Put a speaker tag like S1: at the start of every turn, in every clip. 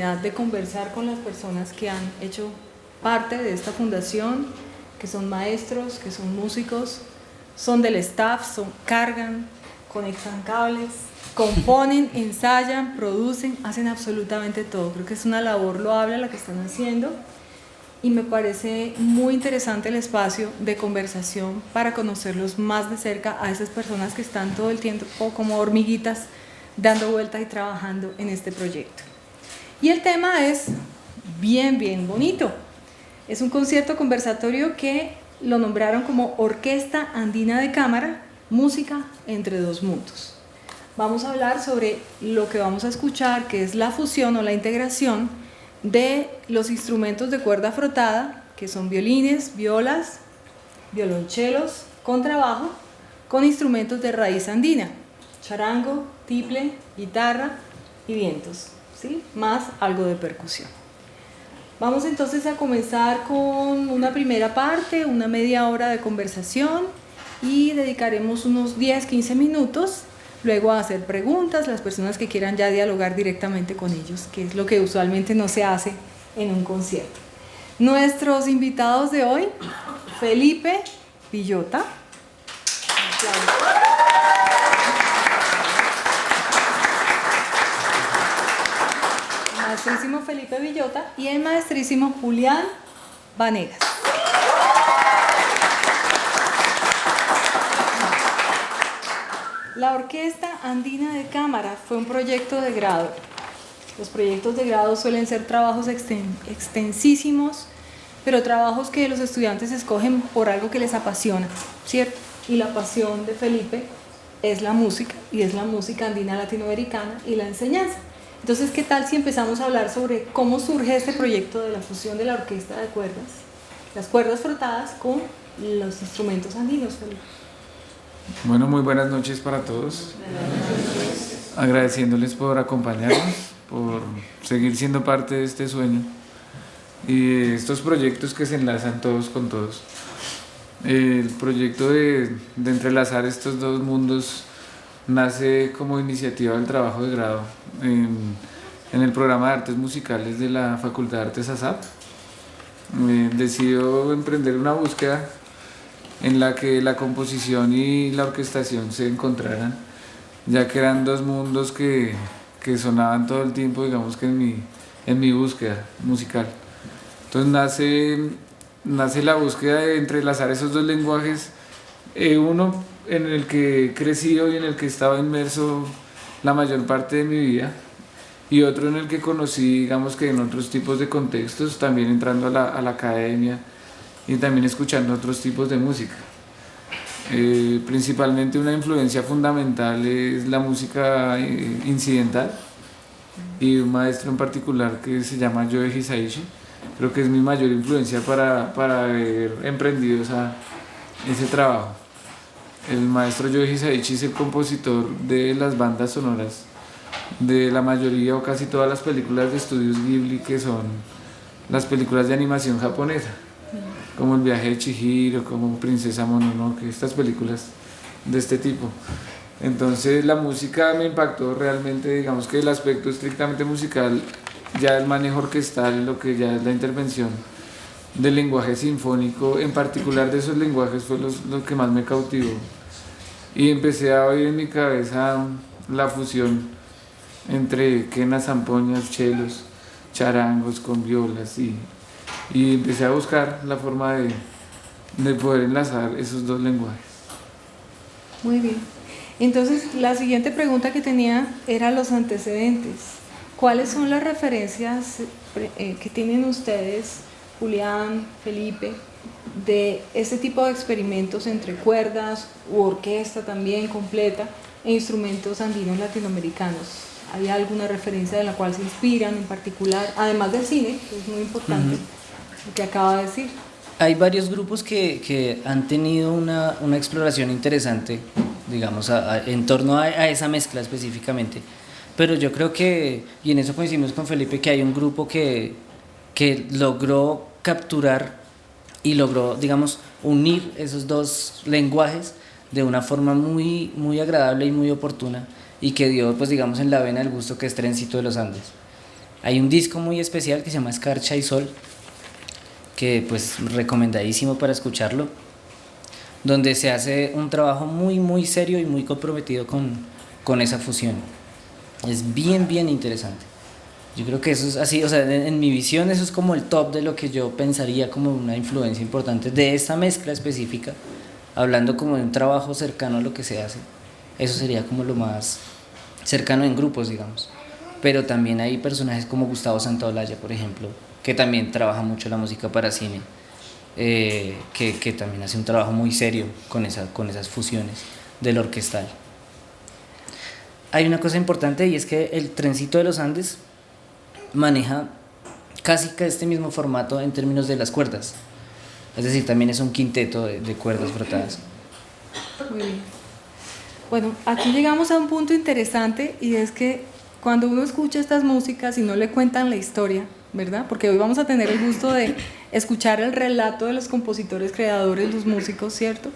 S1: oportunidad de conversar con las personas que han hecho parte de esta fundación, que son maestros, que son músicos, son del staff, cargan, conectan cables, componen, ensayan, producen, hacen absolutamente todo. Creo que es una labor loable la que están haciendo y me parece muy interesante el espacio de conversación para conocerlos más de cerca a esas personas que están todo el tiempo como hormiguitas dando vueltas y trabajando en este proyecto. Y el tema es bien bonito. Es un concierto conversatorio que lo nombraron como Orquesta Andina de Cámara, música entre dos mundos. Vamos a hablar sobre lo que vamos a escuchar, que es la fusión o la integración de los instrumentos de cuerda frotada, que son violines, violas, violonchelos, contrabajo, con instrumentos de raíz andina, charango, tiple, guitarra y vientos, ¿sí? Más algo de percusión. Vamos entonces a comenzar con una primera parte, una media hora de conversación y dedicaremos unos 10-15 minutos luego a hacer preguntas, las personas que quieran ya dialogar directamente con ellos, que es lo que usualmente no se hace en un concierto. Nuestros invitados de hoy, Felipe Villota. El maestrísimo Felipe Villota y el maestrísimo Julián Vanegas. La Orquesta Andina de Cámara fue un proyecto de grado. Los proyectos de grado suelen ser trabajos extensísimos, pero trabajos que los estudiantes escogen por algo que les apasiona, ¿cierto? Y la pasión de Felipe es la música, y es la música andina latinoamericana y la enseñanza. Entonces, ¿qué tal si empezamos a hablar sobre cómo surge este proyecto de la fusión de la orquesta de cuerdas, las cuerdas frotadas con los instrumentos andinos, Felipe?
S2: Bueno, muy buenas noches para todos. Agradeciéndoles por acompañarnos, por seguir siendo parte de este sueño y de estos proyectos que se enlazan todos con todos. El proyecto de entrelazar estos dos mundos nace como iniciativa del trabajo de grado en el programa de artes musicales de la Facultad de Artes ASAP. Decidió emprender una búsqueda en la que la composición y la orquestación se encontraran, ya que eran dos mundos que sonaban todo el tiempo, digamos que en mi búsqueda musical. Entonces nace la búsqueda de entrelazar esos dos lenguajes, uno en el que he crecido y en el que he estado inmerso la mayor parte de mi vida, y otro en el que conocí, digamos que en otros tipos de contextos, también entrando a la academia y también escuchando otros tipos de música. Principalmente una influencia fundamental es la música incidental y un maestro en particular que se llama Yoe Hisaishi. Creo que es mi mayor influencia para haber emprendido ese trabajo. El maestro Yoe Hisaishi es el compositor de las bandas sonoras de la mayoría o casi todas las películas de estudios Ghibli, que son las películas de animación japonesa, como El viaje de Chihiro, como Princesa Mononoke, estas películas de este tipo. Entonces la música me impactó realmente, digamos que el aspecto estrictamente musical, ya el manejo orquestal, lo que ya es la intervención del lenguaje sinfónico, en particular de esos lenguajes, fue lo que más me cautivó. Y empecé a oír en mi cabeza la fusión entre quenas, zampoñas, chelos, charangos con violas y empecé a buscar la forma de poder enlazar esos dos lenguajes.
S1: Muy bien. Entonces, la siguiente pregunta que tenía era los antecedentes. ¿Cuáles son las referencias que tienen ustedes, Julián, Felipe, de este tipo de experimentos entre cuerdas u orquesta también completa e instrumentos andinos latinoamericanos? ¿Hay alguna referencia de la cual se inspiran en particular, además del cine, que es muy importante, lo que acaba de decir?
S3: Hay varios grupos que han tenido una exploración interesante, digamos, en torno a esa mezcla específicamente. Pero yo creo que, y en eso coincidimos con Felipe, que hay un grupo que logró capturar y logró, digamos, unir esos dos lenguajes de una forma muy, muy agradable y muy oportuna, y que dio, pues digamos, en la vena el gusto, que es Trencito de los Andes. Hay un disco muy especial que se llama Escarcha y Sol, que pues recomendadísimo para escucharlo, donde se hace un trabajo muy muy serio y muy comprometido con esa fusión. Es bien bien interesante. Yo creo que eso es así, o sea, en mi visión eso es como el top de lo que yo pensaría como una influencia importante de esta mezcla específica, hablando como de un trabajo cercano a lo que se hace. Eso sería como lo más cercano en grupos, digamos. Pero también hay personajes como Gustavo Santaolalla, por ejemplo, que también trabaja mucho la música para cine, que también hace un trabajo muy serio con esas fusiones del orquestal. Hay una cosa importante y es que el Trencito de los Andes maneja casi que este mismo formato en términos de las cuerdas. Es decir, también es un quinteto de cuerdas frotadas.
S1: Muy bien. Bueno, aquí llegamos a un punto interesante y es que cuando uno escucha estas músicas y no le cuentan la historia, ¿verdad? Porque hoy vamos a tener el gusto de escuchar el relato de los compositores, creadores, los músicos, ¿cierto?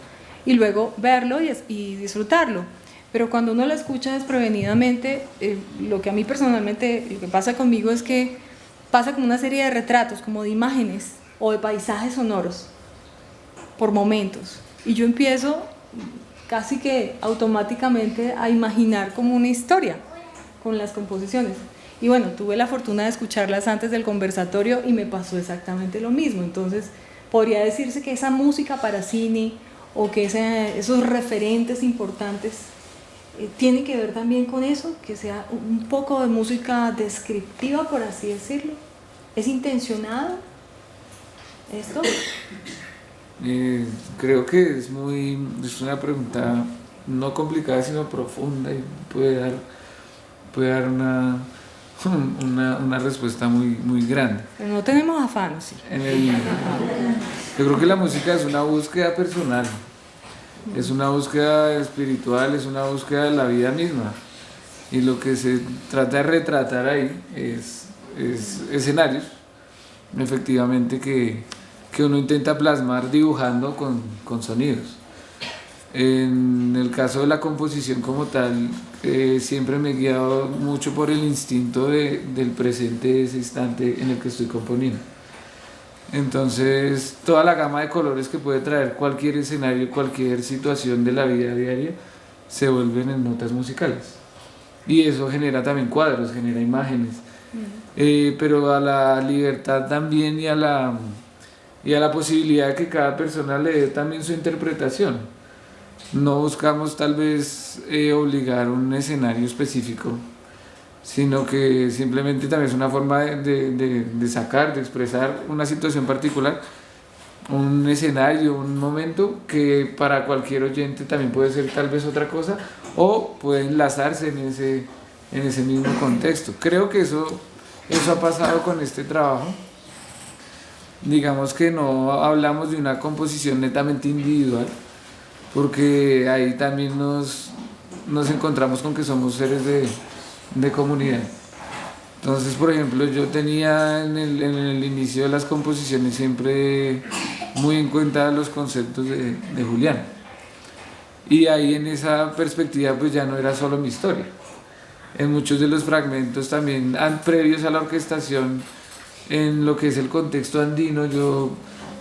S1: Y luego verlo y disfrutarlo. Pero cuando uno lo escucha desprevenidamente, lo que a mí personalmente, lo que pasa conmigo es que pasa como una serie de retratos, como de imágenes o de paisajes sonoros, por momentos. Y yo empiezo casi que automáticamente a imaginar como una historia con las composiciones. Y bueno, tuve la fortuna de escucharlas antes del conversatorio y me pasó exactamente lo mismo. Entonces, podría decirse que esa música para cine o que esos referentes importantes tiene que ver también con eso, que sea un poco de música descriptiva, por así decirlo. ¿Es intencionado esto?
S2: Creo que es una pregunta no complicada sino profunda y puede dar una respuesta muy grande.
S1: Pero no tenemos afán, ¿sí?
S2: Yo creo que la música es una búsqueda personal, es una búsqueda espiritual, es una búsqueda de la vida misma, y lo que se trata de retratar ahí es escenarios, efectivamente, que uno intenta plasmar dibujando con sonidos. En el caso de la composición como tal, siempre me he guiado mucho por el instinto del presente, de ese instante en el que estoy componiendo. Entonces, toda la gama de colores que puede traer cualquier escenario, cualquier situación de la vida diaria, se vuelven en notas musicales. Y eso genera también cuadros, genera imágenes. Pero a la libertad también y a la posibilidad de que cada persona le dé también su interpretación. No buscamos tal vez obligar un escenario específico, sino que simplemente también es una forma de sacar, de expresar una situación particular, un escenario, un momento que para cualquier oyente también puede ser tal vez otra cosa o puede enlazarse en ese mismo contexto. Creo que eso ha pasado con este trabajo. Digamos que no hablamos de una composición netamente individual, porque ahí también nos encontramos con que somos seres de comunidad. Entonces, por ejemplo, yo tenía en el inicio de las composiciones siempre muy en cuenta los conceptos de Julián, y ahí en esa perspectiva pues ya no era solo mi historia. En muchos de los fragmentos también previos a la orquestación, en lo que es el contexto andino, yo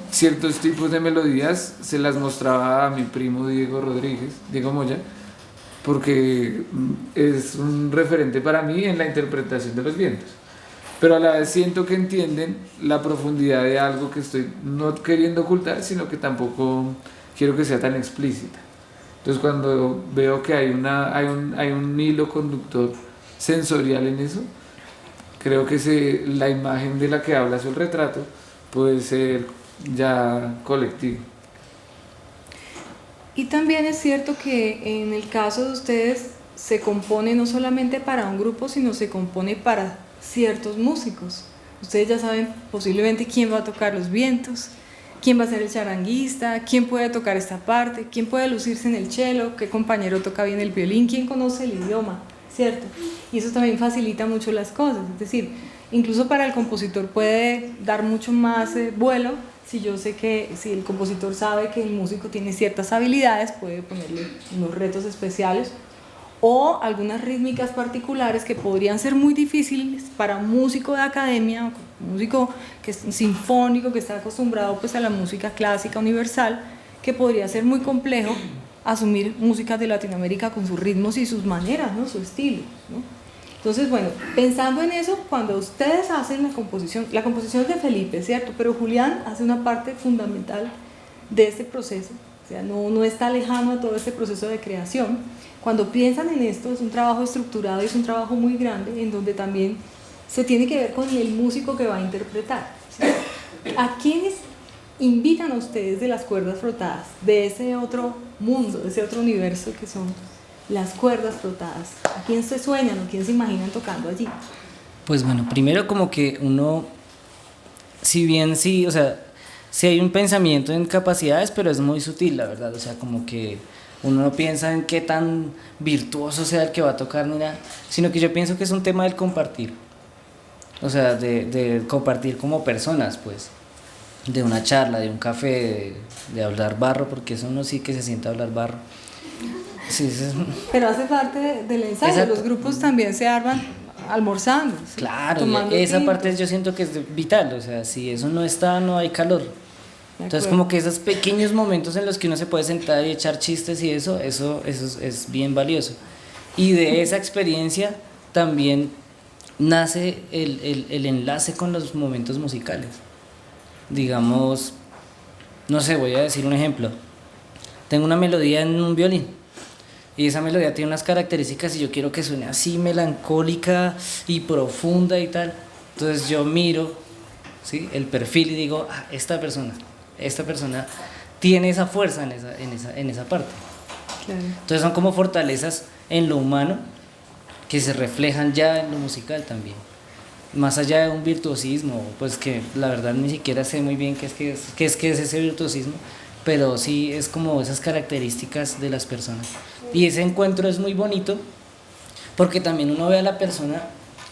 S2: ciertos tipos de melodías se las mostraba a mi primo Diego Moya, porque es un referente para mí en la interpretación de los vientos, pero a la vez siento que entienden la profundidad de algo que estoy no queriendo ocultar, sino que tampoco quiero que sea tan explícita. Entonces, cuando veo que hay un hilo conductor sensorial en eso, creo que la imagen de la que hablas o el retrato puede ser ya colectivo.
S1: Y también es cierto que en el caso de ustedes se compone no solamente para un grupo, sino se compone para ciertos músicos. Ustedes ya saben posiblemente quién va a tocar los vientos, quién va a ser el charanguista, quién puede tocar esta parte, quién puede lucirse en el cello, qué compañero toca bien el violín, quién conoce el idioma, ¿cierto? Y eso también facilita mucho las cosas, es decir, incluso para el compositor puede dar mucho más vuelo si el compositor sabe que el músico tiene ciertas habilidades, puede ponerle unos retos especiales, o algunas rítmicas particulares que podrían ser muy difíciles para un músico de academia, un músico que es sinfónico, que está acostumbrado pues a la música clásica universal, que podría ser muy complejo asumir músicas de Latinoamérica con sus ritmos y sus maneras, ¿no? Su estilo, ¿no? Entonces, bueno, pensando en eso, cuando ustedes hacen la composición es de Felipe, ¿cierto? Pero Julián hace una parte fundamental de este proceso, o sea, no está lejano a todo este proceso de creación. Cuando piensan en esto, es un trabajo estructurado y es un trabajo muy grande, en donde también se tiene que ver con el músico que va a interpretar, ¿sí? ¿A quiénes invitan a ustedes de las cuerdas frotadas, de ese otro mundo, de ese otro universo que son las cuerdas frotadas? ¿A quién se sueñan o quién se imaginan tocando allí?
S3: Pues bueno, primero como que uno, si bien sí, o sea, sí hay un pensamiento en capacidades, pero es muy sutil, la verdad, o sea, como que uno no piensa en qué tan virtuoso sea el que va a tocar ni nada, sino que yo pienso que es un tema del compartir, o sea, de compartir como personas, pues, de una charla, de un café, de hablar barro, porque eso uno sí que se siente a hablar barro. Sí,
S1: pero hace parte del ensayo. Exacto. Los grupos también se arman almorzando, ¿sí?
S3: Claro, esa parte yo siento que es vital, o sea, si eso no está, no hay calor. Entonces como que esos pequeños momentos en los que uno se puede sentar y echar chistes y eso es bien valioso. Y de esa experiencia también nace el enlace con los momentos musicales. Digamos, no sé, voy a decir un ejemplo. Tengo una melodía en un violín y esa melodía tiene unas características y yo quiero que suene así melancólica y profunda y tal. Entonces yo miro, ¿sí?, el perfil y digo, esta persona tiene esa fuerza en esa parte. Claro. Entonces son como fortalezas en lo humano que se reflejan ya en lo musical también. Más allá de un virtuosismo, pues que la verdad ni siquiera sé muy bien qué es ese virtuosismo, pero sí es como esas características de las personas. Y ese encuentro es muy bonito porque también uno ve a la persona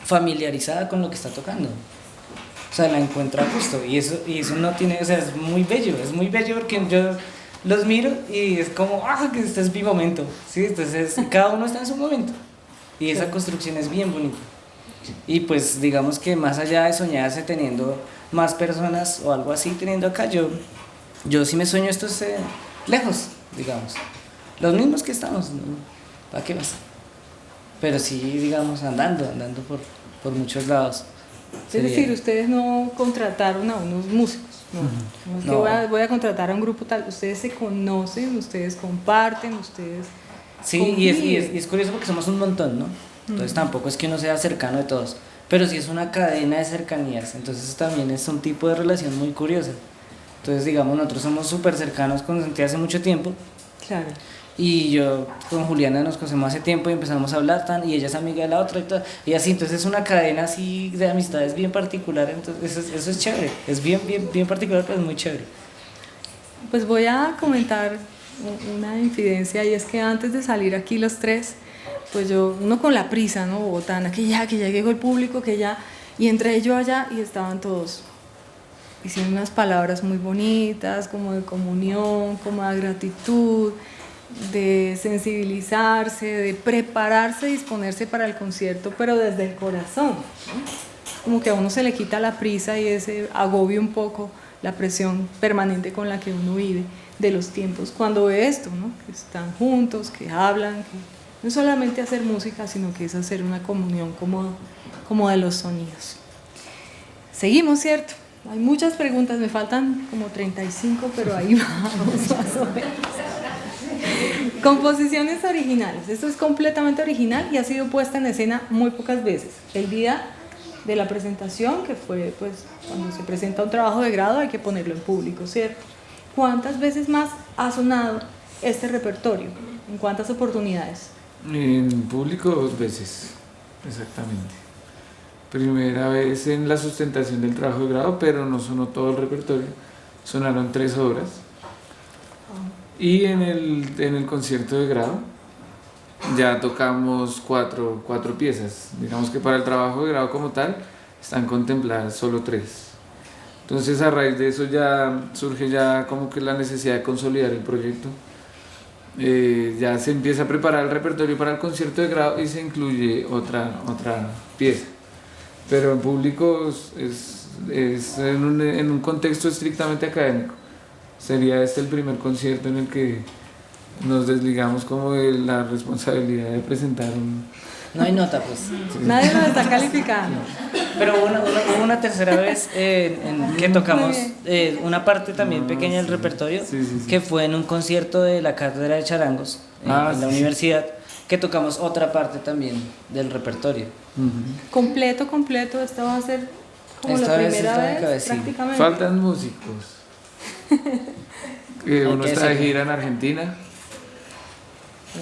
S3: familiarizada con lo que está tocando. O sea, la encuentra a gusto y eso no tiene, o sea, es muy bello porque yo los miro y es como, que este es mi momento, ¿sí? Entonces cada uno está en su momento y esa construcción es bien bonita. Y pues digamos que más allá de soñarse teniendo más personas o algo así teniendo acá, yo sí me sueño estos lejos, digamos, los mismos que estamos, ¿no? ¿Para qué más? Pero sí, digamos, andando por muchos lados.
S1: Es decir, ustedes no contrataron a unos músicos, no es que voy a contratar a un grupo tal, ustedes se conocen, ustedes comparten, ustedes
S3: sí, y es curioso porque somos un montón, ¿no? Entonces tampoco es que uno sea cercano de todos, pero sí es una cadena de cercanías, entonces también es un tipo de relación muy curiosa. Entonces digamos, nosotros somos súper cercanos con Santiago hace mucho tiempo. Claro. Y yo con Juliana nos conocemos hace tiempo y empezamos a hablar y ella es amiga de la otra y así, entonces es una cadena así de amistades bien particular, entonces eso es chévere, es bien particular, pero es muy chévere.
S1: Pues voy a comentar una infidencia y es que antes de salir aquí los tres, pues uno con la prisa, ¿no? Bogotana, que ya llegó el público, y entré yo allá y estaban todos diciendo unas palabras muy bonitas, como de comunión, como de gratitud, de sensibilizarse, de prepararse, disponerse para el concierto, pero desde el corazón, ¿no? Como que a uno se le quita la prisa y ese agobio un poco, la presión permanente con la que uno vive de los tiempos, cuando ve esto, ¿no? Que están juntos, que hablan, que no es solamente hacer música, sino que es hacer una comunión como de los sonidos. Seguimos, ¿cierto? Hay muchas preguntas, me faltan como 35, pero ahí vamos más o menos. Composiciones originales. Esto es completamente original y ha sido puesta en escena muy pocas veces. El día de la presentación, que fue pues cuando se presenta un trabajo de grado, hay que ponerlo en público, ¿cierto? ¿Cuántas veces más ha sonado este repertorio? ¿En cuántas oportunidades?
S2: En público 2 veces, exactamente. Primera vez en la sustentación del trabajo de grado, pero no sonó todo el repertorio, sonaron 3 obras. Y en el concierto de grado ya tocamos cuatro piezas. Digamos que para el trabajo de grado como tal están contempladas solo 3. Entonces a raíz de eso ya surge ya como que la necesidad de consolidar el proyecto ya se empieza a preparar el repertorio para el concierto de grado y se incluye otra pieza. Pero en público es en un contexto estrictamente académico. Sería este el primer concierto en el que nos desligamos como de la responsabilidad de presentar un...
S3: No hay nota, pues.
S1: Nadie nos está calificando.
S3: Pero hubo una tercera vez en que tocamos una parte también pequeña del repertorio, que fue en un concierto de la Cátedra de Charangos en la universidad, que tocamos otra parte también del repertorio.
S1: Completo, esta va a ser como
S3: Esta
S1: la
S3: vez
S1: primera
S3: está
S1: vez,
S3: sí.
S1: prácticamente.
S2: Faltan músicos. Uno está de gira en Argentina.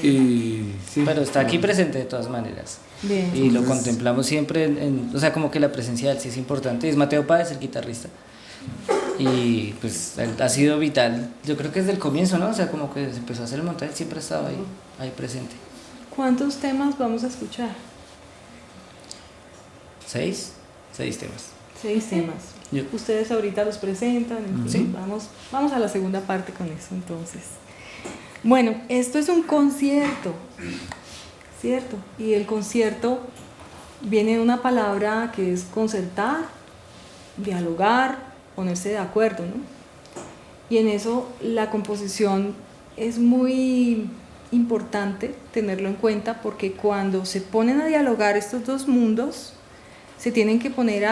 S2: Y sí,
S3: pero está aquí presente de todas maneras.
S1: Bien.
S3: Y lo contemplamos siempre o sea, como que la presencia de él sí es importante. Es Mateo Páez, el guitarrista, y pues él ha sido vital, yo creo que desde el comienzo, ¿no? O sea, como que se empezó a hacer el montaje, siempre ha estado ahí presente.
S1: ¿Cuántos temas vamos a escuchar?
S3: 6 temas.
S1: 6 temas. Ustedes ahorita los presentan, en fin,
S3: Sí.
S1: Vamos a la segunda parte con eso entonces. Bueno, esto es un concierto, ¿cierto? Y el concierto viene de una palabra que es concertar, dialogar, ponerse de acuerdo, ¿no? Y en eso la composición es muy importante tenerlo en cuenta, porque cuando se ponen a dialogar estos dos mundos, se tienen que poner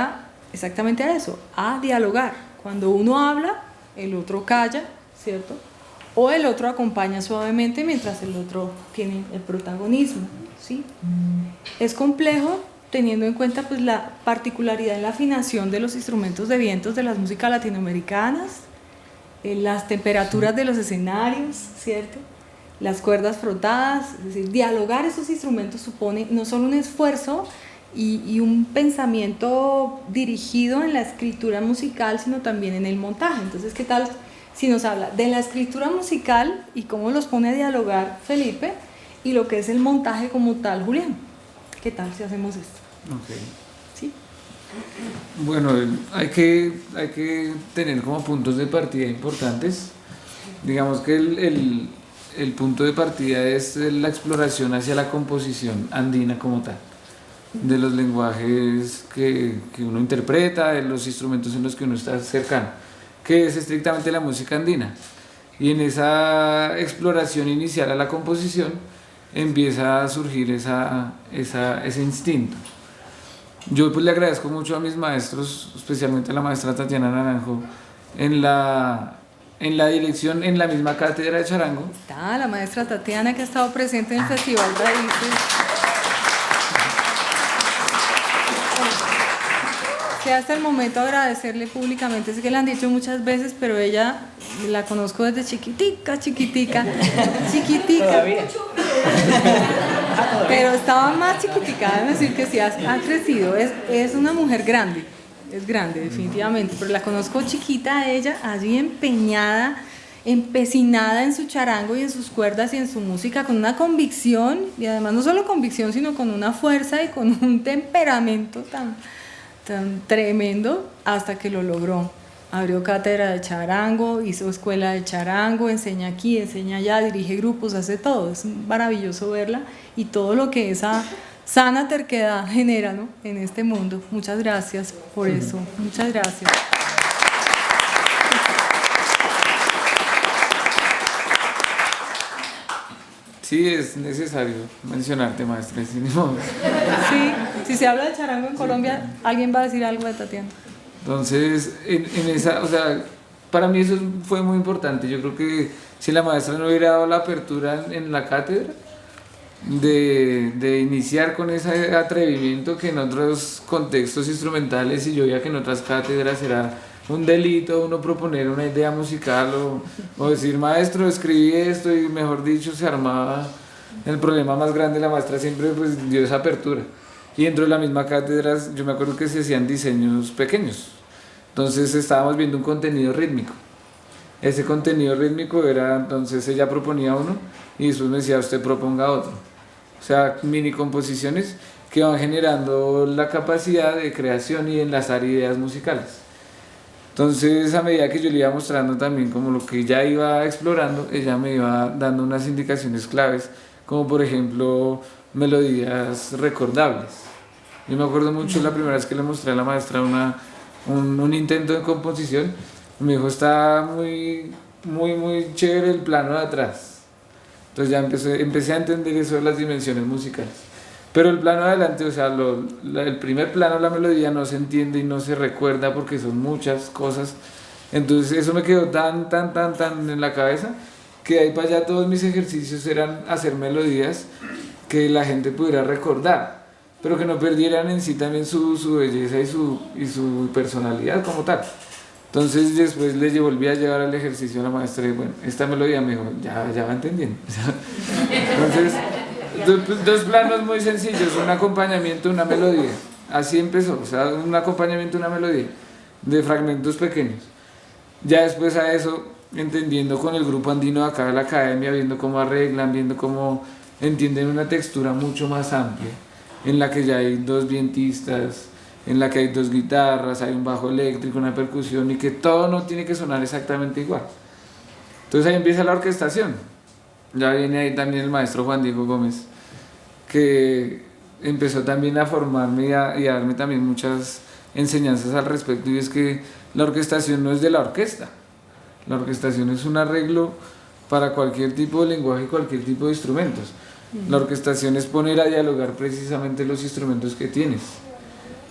S1: exactamente a eso, a dialogar. Cuando uno habla, el otro calla, ¿cierto? O el otro acompaña suavemente mientras el otro tiene el protagonismo, ¿sí? Es complejo teniendo en cuenta pues la particularidad en la afinación de los instrumentos de vientos de las músicas latinoamericanas, las temperaturas de los escenarios, ¿cierto? Las cuerdas frotadas, es decir, dialogar esos instrumentos supone no solo un esfuerzo y un pensamiento dirigido en la escritura musical, sino también en el montaje. Entonces, ¿qué tal si nos habla de la escritura musical y cómo los pone a dialogar Felipe, y lo que es el montaje como tal, Julián? ¿Qué tal si hacemos esto?
S2: Okay.
S1: ¿Sí?
S2: Bueno, hay que tener como puntos de partida importantes. Digamos que el punto de partida es la exploración hacia la composición andina como tal, de los lenguajes que uno interpreta, de los instrumentos en los que uno está cercano, que es estrictamente la música andina. Y en esa exploración inicial a la composición empieza a surgir ese instinto. Yo pues le agradezco mucho a mis maestros, especialmente a la maestra Tatiana Naranjo, en la dirección, en la misma cátedra de charango.
S1: Está la maestra Tatiana, que ha estado presente en el Festival Raíces. Que hasta el momento agradecerle públicamente, sé que le han dicho muchas veces, pero ella la conozco desde chiquitica.
S3: Todavía.
S1: Pero estaba más chiquitica, debo decir que sí ha crecido, es una mujer grande, es grande definitivamente, pero la conozco chiquita a ella, allí empeñada, empecinada en su charango y en sus cuerdas y en su música, con una convicción, y además no solo convicción, sino con una fuerza y con un temperamento tan tremendo, hasta que lo logró. Abrió cátedra de charango, hizo escuela de charango, enseña aquí, enseña allá, dirige grupos, hace todo. Es maravilloso verla y todo lo que esa sana terquedad genera, ¿no?, en este mundo. Muchas gracias por eso. Muchas gracias.
S2: Sí, es necesario mencionarte, maestra.
S1: Sí, si se habla de charango en Colombia, alguien va a decir algo de Tatiana.
S2: Entonces, en esa, o sea, para mí eso fue muy importante. Yo creo que si la maestra no hubiera dado la apertura en la cátedra, de iniciar con ese atrevimiento que en otros contextos instrumentales, y yo veía que en otras cátedras era un delito uno proponer una idea musical o decir, maestro, escribí esto, y mejor dicho, se armaba el problema más grande. La maestra siempre pues dio esa apertura. Y dentro de la misma cátedra yo me acuerdo que se hacían diseños pequeños, entonces estábamos viendo un contenido rítmico. Ese contenido rítmico era, entonces ella proponía uno y después me decía, usted proponga otro. O sea, mini composiciones que van generando la capacidad de creación y enlazar ideas musicales. Entonces, a medida que yo le iba mostrando también como lo que ella iba explorando, ella me iba dando unas indicaciones claves, como por ejemplo melodías recordables. Yo me acuerdo mucho la primera vez que le mostré a la maestra un intento de composición, me dijo, está muy chévere el plano de atrás. Entonces ya empecé a entender eso de las dimensiones musicales. Pero el plano de adelante, o sea, el primer plano de la melodía no se entiende y no se recuerda porque son muchas cosas. Entonces eso me quedó tan en la cabeza que de ahí para allá todos mis ejercicios eran hacer melodías que la gente pudiera recordar, pero que no perdieran en sí también su belleza y su personalidad como tal. Entonces después le volví a llevar al ejercicio a la maestra y bueno, esta melodía me dijo, ya va entendiendo. Entonces, dos planos muy sencillos, un acompañamiento, una melodía. Así empezó, o sea, un acompañamiento, una melodía, de fragmentos pequeños. Ya después a eso, entendiendo con el grupo andino de acá de la academia, viendo cómo arreglan, viendo cómo entienden una textura mucho más amplia, en la que ya hay dos vientistas, en la que hay dos guitarras, hay un bajo eléctrico, una percusión y que todo no tiene que sonar exactamente igual. Entonces ahí empieza la orquestación. Ya viene ahí también el maestro Juan Diego Gómez, que empezó también a formarme y a darme también muchas enseñanzas al respecto, y es que la orquestación no es de la orquesta. La orquestación es un arreglo para cualquier tipo de lenguaje y cualquier tipo de instrumentos. La orquestación es poner a dialogar precisamente los instrumentos que tienes.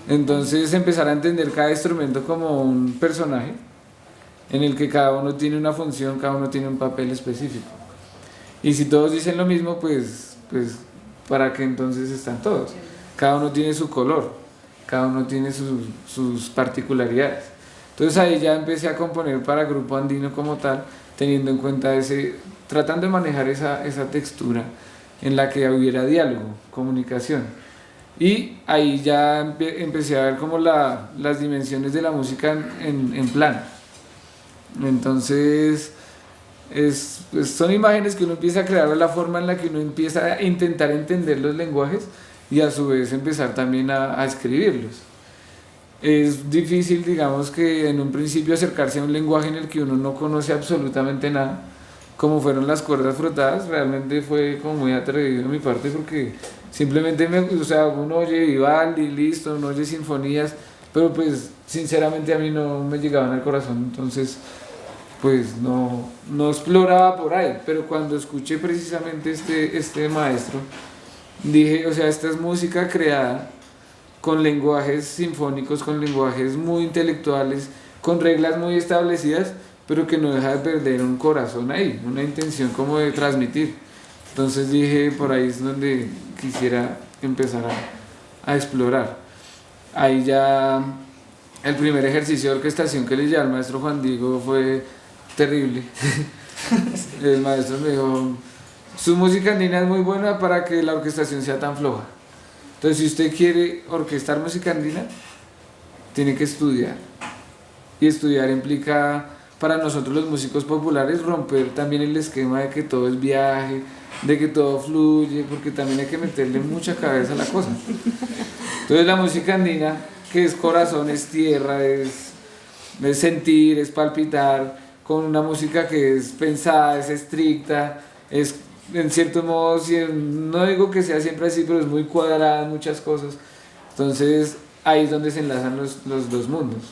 S2: Entonces empezar a entender cada instrumento como un personaje en el que cada uno tiene una función, cada uno tiene un papel específico. Y si todos dicen lo mismo, pues ¿para qué entonces están todos? Cada uno tiene su color, cada uno tiene sus particularidades. Entonces ahí ya empecé a componer para Grupo Andino como tal, teniendo en cuenta tratando de manejar esa textura en la que hubiera diálogo, comunicación. Y ahí ya empecé a ver como las dimensiones de la música en plano. Entonces pues son imágenes que uno empieza a crear, la forma en la que uno empieza a intentar entender los lenguajes y a su vez empezar también a escribirlos. Es difícil, digamos, que en un principio acercarse a un lenguaje en el que uno no conoce absolutamente nada, como fueron las cuerdas frotadas. Realmente fue como muy atrevido de mi parte porque simplemente o sea, uno oye Vivaldi, listo, uno oye sinfonías, pero pues sinceramente a mí no me llegaban al corazón, entonces pues no exploraba por ahí. Pero cuando escuché precisamente este maestro, dije, o sea, esta es música creada con lenguajes sinfónicos, con lenguajes muy intelectuales, con reglas muy establecidas, pero que no deja de perder un corazón ahí, una intención como de transmitir. Entonces dije, por ahí es donde quisiera empezar a explorar. Ahí ya el primer ejercicio de orquestación que le llevé al maestro Juan Diego fue terrible. El maestro me dijo, su música andina es muy buena para que la orquestación sea tan floja. Entonces, si usted quiere orquestar música andina, tiene que estudiar. Y estudiar implica, para nosotros los músicos populares, romper también el esquema de que todo es viaje, de que todo fluye, porque también hay que meterle mucha cabeza a la cosa. Entonces, la música andina, que es corazón, es tierra, es sentir, es palpitar, con una música que es pensada, es estricta, es en cierto modo, no digo que sea siempre así, pero es muy cuadrada en muchas cosas. Entonces ahí es donde se enlazan los dos mundos,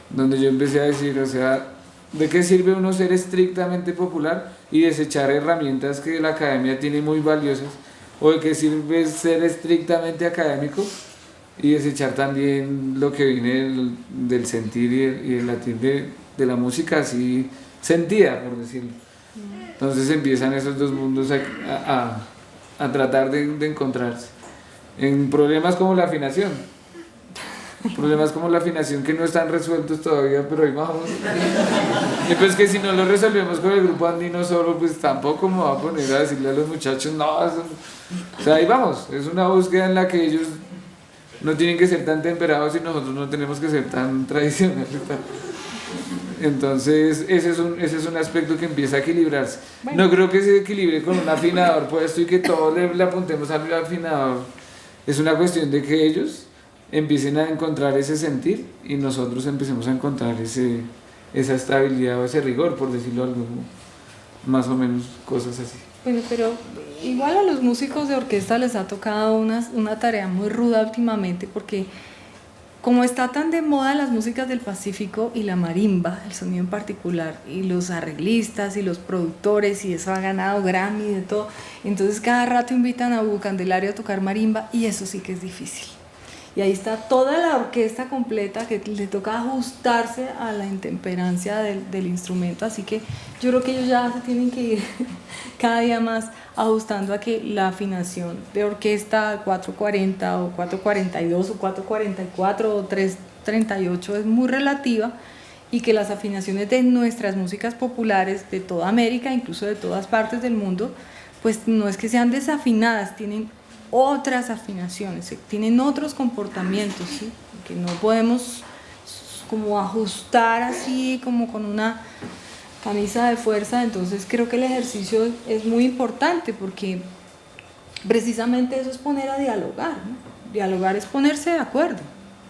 S2: donde yo empecé a decir, o sea, ¿de qué sirve uno ser estrictamente popular y desechar herramientas que la academia tiene muy valiosas? ¿O de qué sirve ser estrictamente académico y desechar también lo que viene del sentir y el latir de la música así sentida, por decirlo? Entonces empiezan esos dos mundos a tratar de encontrarse en problemas como la afinación. Problemas como la afinación que no están resueltos todavía, pero ahí vamos. Y pues que si no lo resolvemos con el grupo andino solo, pues tampoco me va a poner a decirle a los muchachos, no, o sea, ahí vamos. Es una búsqueda en la que ellos no tienen que ser tan temperados y nosotros no tenemos que ser tan tradicionales. Entonces ese es un aspecto que empieza a equilibrarse. Bueno. No creo que se equilibre con un afinador puesto y que todos le apuntemos al afinador. Es una cuestión de que ellos empiecen a encontrar ese sentir y nosotros empecemos a encontrar esa estabilidad o ese rigor, por decirlo algo, más o menos, cosas así.
S1: Bueno, pero igual a los músicos de orquesta les ha tocado una tarea muy ruda últimamente, porque como está tan de moda las músicas del Pacífico y la marimba, el sonido en particular, y los arreglistas y los productores, y eso ha ganado Grammy y de todo, entonces cada rato invitan a Hugo Candelario a tocar marimba, y eso sí que es difícil. Y ahí está toda la orquesta completa que le toca ajustarse a la intemperancia del instrumento, así que yo creo que ellos ya se tienen que ir cada día más ajustando a que la afinación de orquesta 440 o 442 o 444 o 338 es muy relativa, y que las afinaciones de nuestras músicas populares de toda América, incluso de todas partes del mundo, pues no es que sean desafinadas, tienen otras afinaciones, tienen otros comportamientos, ¿sí? Que no podemos como ajustar así como con una camisa de fuerza. Entonces creo que el ejercicio es muy importante, porque precisamente eso es poner a dialogar, ¿no? Dialogar es ponerse de acuerdo,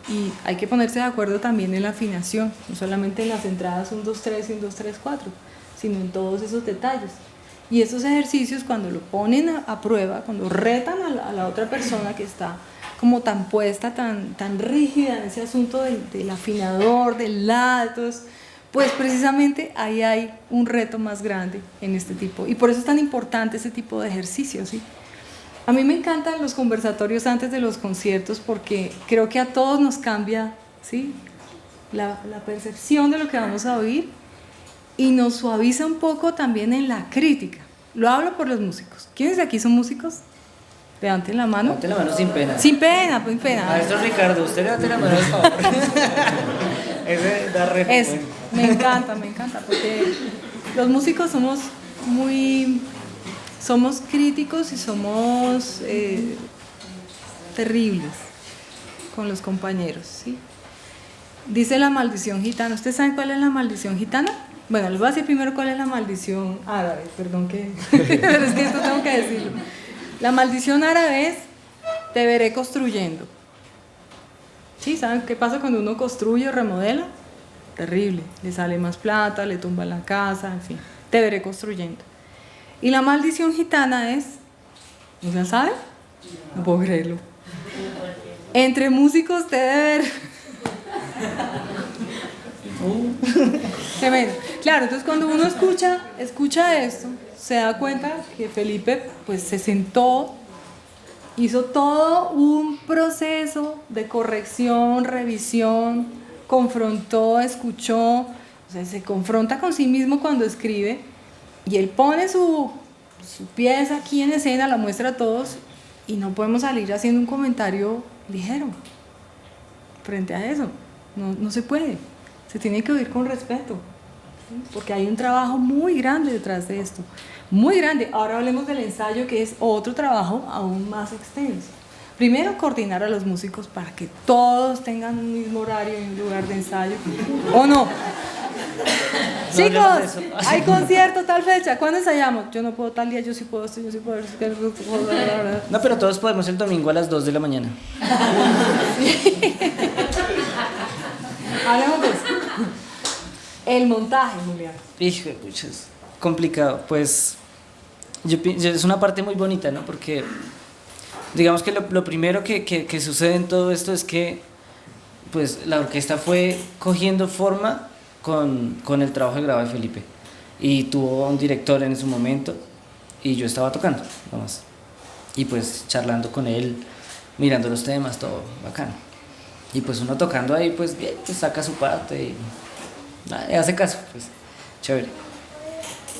S1: y hay que ponerse de acuerdo también en la afinación, no solamente en las entradas 1, 2, 3 y 1, 2, 3, 4, sino en todos esos detalles. Y esos ejercicios, cuando lo ponen a prueba, cuando retan a la otra persona que está como tan puesta, tan rígida en ese asunto del afinador, del la, entonces, pues precisamente ahí hay un reto más grande en este tipo. Y por eso es tan importante ese tipo de ejercicios, ¿sí? A mí me encantan los conversatorios antes de los conciertos, porque creo que a todos nos cambia, ¿sí?, la percepción de lo que vamos a oír, y nos suaviza un poco también en la crítica. Lo hablo por los músicos. ¿Quiénes de aquí son músicos? Levanten la mano.
S3: Levanten la mano sin pena.
S1: Sin pena, sin pena.
S3: Maestro Ricardo, usted levante la mano, por favor. Ese da re bueno.
S1: Me encanta, porque los músicos somos críticos y somos terribles con los compañeros, ¿sí? Dice la maldición gitana. ¿Ustedes saben cuál es la maldición gitana? Bueno, les voy a decir primero cuál es la maldición árabe, perdón que... pero es que esto tengo que decirlo. La maldición árabe es: te veré construyendo. ¿Sí? ¿Saben qué pasa cuando uno construye o remodela? Terrible, le sale más plata, le tumba la casa, en fin, te veré construyendo. Y la maldición gitana es, ¿no se sabe? No puedo creerlo. Entre músicos te debe ver. Tremendo. Claro, entonces cuando uno escucha esto, se da cuenta que Felipe pues se sentó, hizo todo un proceso de corrección, revisión, confrontó, escuchó, o sea, se confronta con sí mismo cuando escribe, y él pone su pieza aquí en escena, la muestra a todos, y no podemos salir haciendo un comentario ligero frente a eso. No se puede, se tiene que oír con respeto, ¿sí? Porque hay un trabajo muy grande detrás de esto, muy grande. Ahora hablemos del ensayo, que es otro trabajo aún más extenso. Primero, coordinar a los músicos para que todos tengan un mismo horario y un lugar de ensayo, ¿o no? Chicos, hay concierto tal fecha, ¿cuándo ensayamos? Yo no puedo tal día, yo sí puedo esto, yo sí puedo esto.
S3: No, pero todos podemos el domingo a las 2 de la mañana.
S1: Hablemos de eso. El montaje, Julián.
S3: Hijo de puchas, complicado. Pues es una parte muy bonita, ¿no? Porque digamos que lo primero que sucede en todo esto es que pues la orquesta fue cogiendo forma con el trabajo de grado de Felipe, y tuvo un director en ese momento, y yo estaba tocando nomás, y pues charlando con él, mirando los temas, todo bacano, y pues uno tocando ahí pues bien, pues saca su parte y hace caso, pues chévere.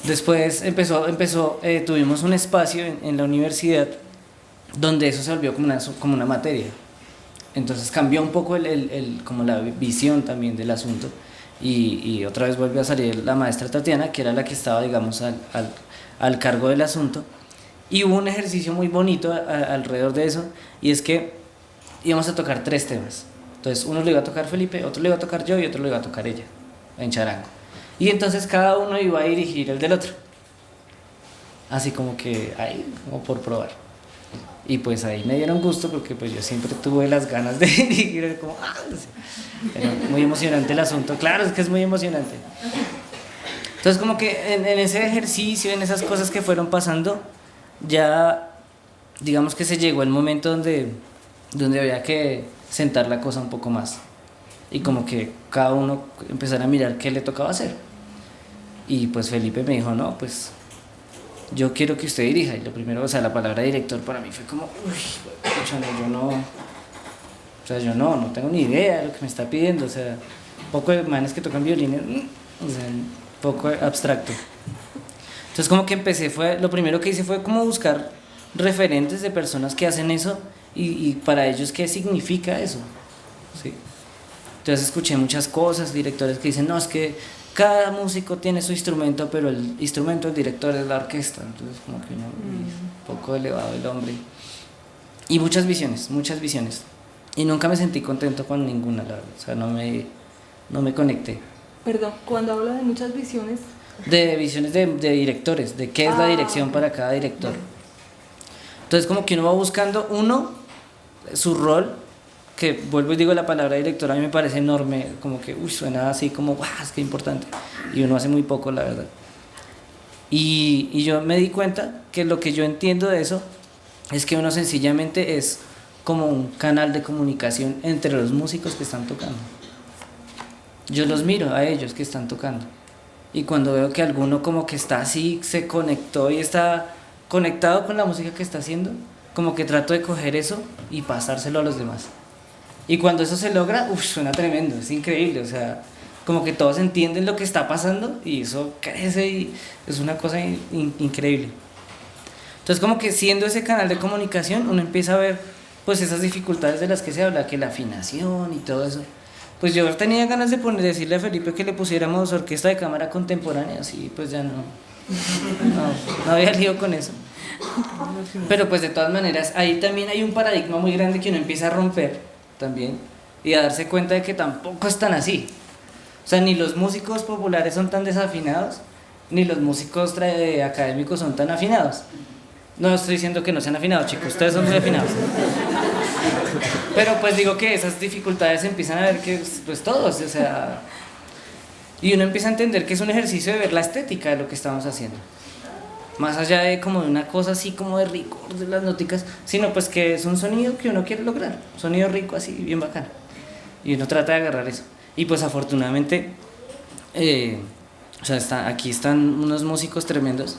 S3: Después tuvimos un espacio en la universidad donde eso se volvió como una materia. Entonces cambió un poco como la visión también del asunto, y otra vez volvió a salir la maestra Tatiana, que era la que estaba, digamos, al cargo del asunto, y hubo un ejercicio muy bonito alrededor de eso, y es que íbamos a tocar 3 temas. Entonces uno lo iba a tocar Felipe, otro lo iba a tocar yo y otro lo iba a tocar ella, en charango. Y entonces cada uno iba a dirigir el del otro, así como que ahí, como por probar. Y pues ahí me dieron gusto porque pues yo siempre tuve las ganas de dirigir, como, era muy emocionante el asunto, claro, es que es muy emocionante. Entonces como que en ese ejercicio, en esas cosas que fueron pasando, ya digamos que se llegó el momento donde había que sentar la cosa un poco más y como que cada uno empezara a mirar qué le tocaba hacer. Y pues Felipe me dijo, no, pues yo quiero que usted dirija. Y lo primero, o sea, la palabra director para mí fue como, yo no tengo ni idea de lo que me está pidiendo, o sea, un poco de manes que tocan violines, o sea, un poco abstracto. Entonces como que lo primero que hice fue como buscar referentes de personas que hacen eso y para ellos qué significa eso, ¿sí? Entonces escuché muchas cosas, directores que dicen, no, es que cada músico tiene su instrumento, pero el instrumento del director es la orquesta. Entonces como que un poco elevado el hombre. Y muchas visiones. Y nunca me sentí contento con ninguna, la verdad. O sea, no me conecté.
S1: Perdón, cuando hablo de muchas visiones...
S3: De visiones de directores, de qué es la dirección para cada director. Entonces como que uno va buscando, su rol, que vuelvo y digo la palabra director, a mí me parece enorme, como que suena así como, ¡guau! Es que importante. Y uno hace muy poco, la verdad. Y yo me di cuenta que lo que yo entiendo de eso es que uno sencillamente es como un canal de comunicación entre los músicos que están tocando. Yo los miro a ellos que están tocando. Y cuando veo que alguno como que está así, se conectó y está conectado con la música que está haciendo, como que trato de coger eso y pasárselo a los demás. Y cuando eso se logra, suena tremendo, es increíble, o sea, como que todos entienden lo que está pasando y eso crece y es una cosa increíble. Entonces como que siendo ese canal de comunicación, uno empieza a ver pues esas dificultades de las que se habla, que la afinación y todo eso. Pues yo tenía ganas de decirle a Felipe que le pusiéramos orquesta de cámara contemporánea, así pues ya no había lío con eso. Pero pues de todas maneras, ahí también hay un paradigma muy grande que uno empieza a romper también y a darse cuenta de que tampoco es tan así. O sea, ni los músicos populares son tan desafinados, ni los músicos académicos son tan afinados. No estoy diciendo que no sean afinados, chicos, ustedes son muy afinados. Pero pues digo que esas dificultades empiezan a ver que pues todos, o sea, y uno empieza a entender que es un ejercicio de ver la estética de lo que estamos haciendo. Más allá de como de una cosa así como de rigor de las nóticas, sino pues que es un sonido que uno quiere lograr, un sonido rico así, bien bacano. Y uno trata de agarrar eso. Y pues afortunadamente, o sea, aquí están unos músicos tremendos.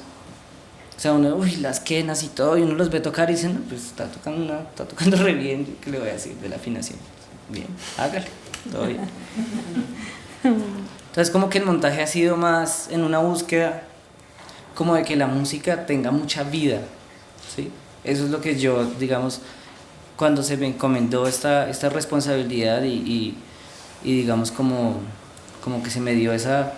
S3: O sea, uno, las quenas y todo, y uno los ve tocar y dicen, no, pues está tocando re bien, ¿qué le voy a decir de la afinación? Bien, hágale, todo bien. Entonces como que el montaje ha sido más en una búsqueda como de que la música tenga mucha vida, ¿sí? Eso es lo que yo, digamos, cuando se me encomendó esta responsabilidad y digamos como que se me dio esa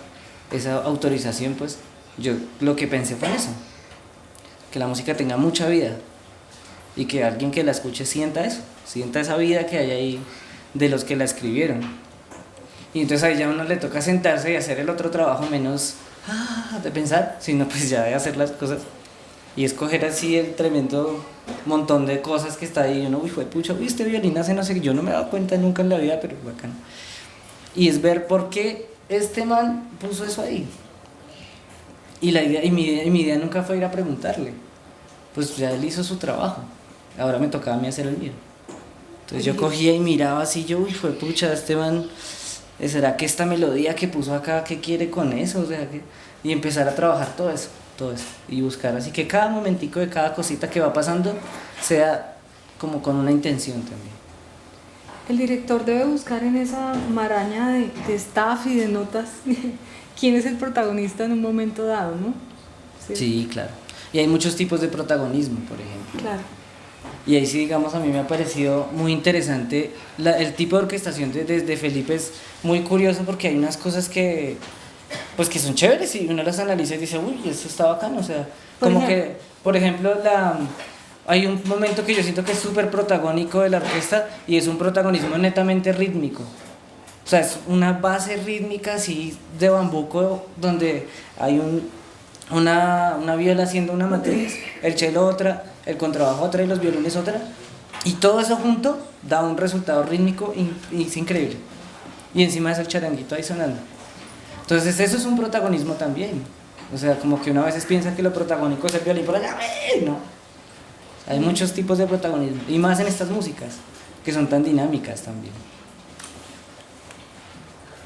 S3: autorización, pues yo lo que pensé fue eso, que la música tenga mucha vida y que alguien que la escuche sienta eso, sienta esa vida que hay ahí de los que la escribieron. Y entonces ahí ya a uno le toca sentarse y hacer el otro trabajo menos de pensar, sino pues ya de hacer las cosas y escoger así el tremendo montón de cosas que está ahí y uno, este violín hace no sé qué, yo no me he dado cuenta nunca en la vida, pero bacán. Y es ver por qué este man puso eso ahí. Y la idea, mi idea nunca fue ir a preguntarle, pues ya él hizo su trabajo, ahora me tocaba a mí hacer el mío. Entonces yo cogía y miraba así, este man, ¿será que esta melodía que puso acá, qué quiere con eso? O sea, y empezar a trabajar todo eso, y buscar así que cada momentico de cada cosita que va pasando sea como con una intención también.
S1: El director debe buscar en esa maraña de staff y de notas quién es el protagonista en un momento dado, ¿no?
S3: Sí, claro. Y hay muchos tipos de protagonismo, por ejemplo.
S1: Claro.
S3: Y ahí sí, digamos, a mí me ha parecido muy interesante el tipo de orquestación de Felipe. Es muy curioso porque hay unas cosas que son chéveres y uno las analiza y dice, eso está bacano, o sea, que, por ejemplo, hay un momento que yo siento que es súper protagónico de la orquesta y es un protagonismo netamente rítmico. O sea, es una base rítmica así de bambuco donde hay una viola haciendo una matriz, el cello otra, el contrabajo otra y los violines otra, y todo eso junto da un resultado rítmico y es increíble. Y encima es el charanguito ahí sonando. Entonces eso es un protagonismo también. O sea, como que uno a veces piensa que lo protagónico es el violín por allá, no. Hay muchos tipos de protagonismo, y más en estas músicas, que son tan dinámicas también.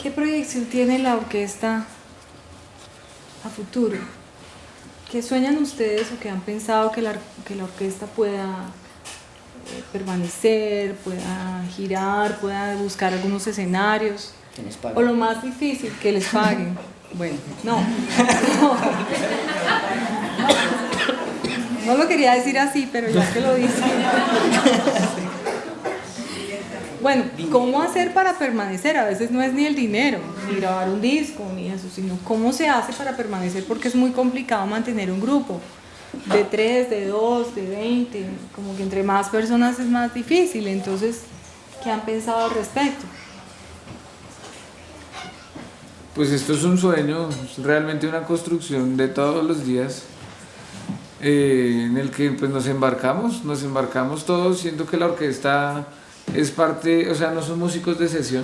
S1: ¿Qué proyección tiene la orquesta a futuro? ¿Qué sueñan ustedes o qué han pensado que la orquesta pueda permanecer, pueda girar, pueda buscar algunos escenarios? O lo más difícil, que les paguen. Bueno, no lo quería decir así, pero ya que lo dice. Bueno, ¿cómo hacer para permanecer? A veces no es ni el dinero, ni grabar un disco, ni eso, sino cómo se hace para permanecer, porque es muy complicado mantener un grupo de 3, de 2, de 20, como que entre más personas es más difícil. Entonces, ¿qué han pensado al respecto?
S2: Pues esto es un sueño, es realmente una construcción de todos los días, en el que pues nos embarcamos todos. Siento que la orquesta es parte, o sea, no son músicos de sesión.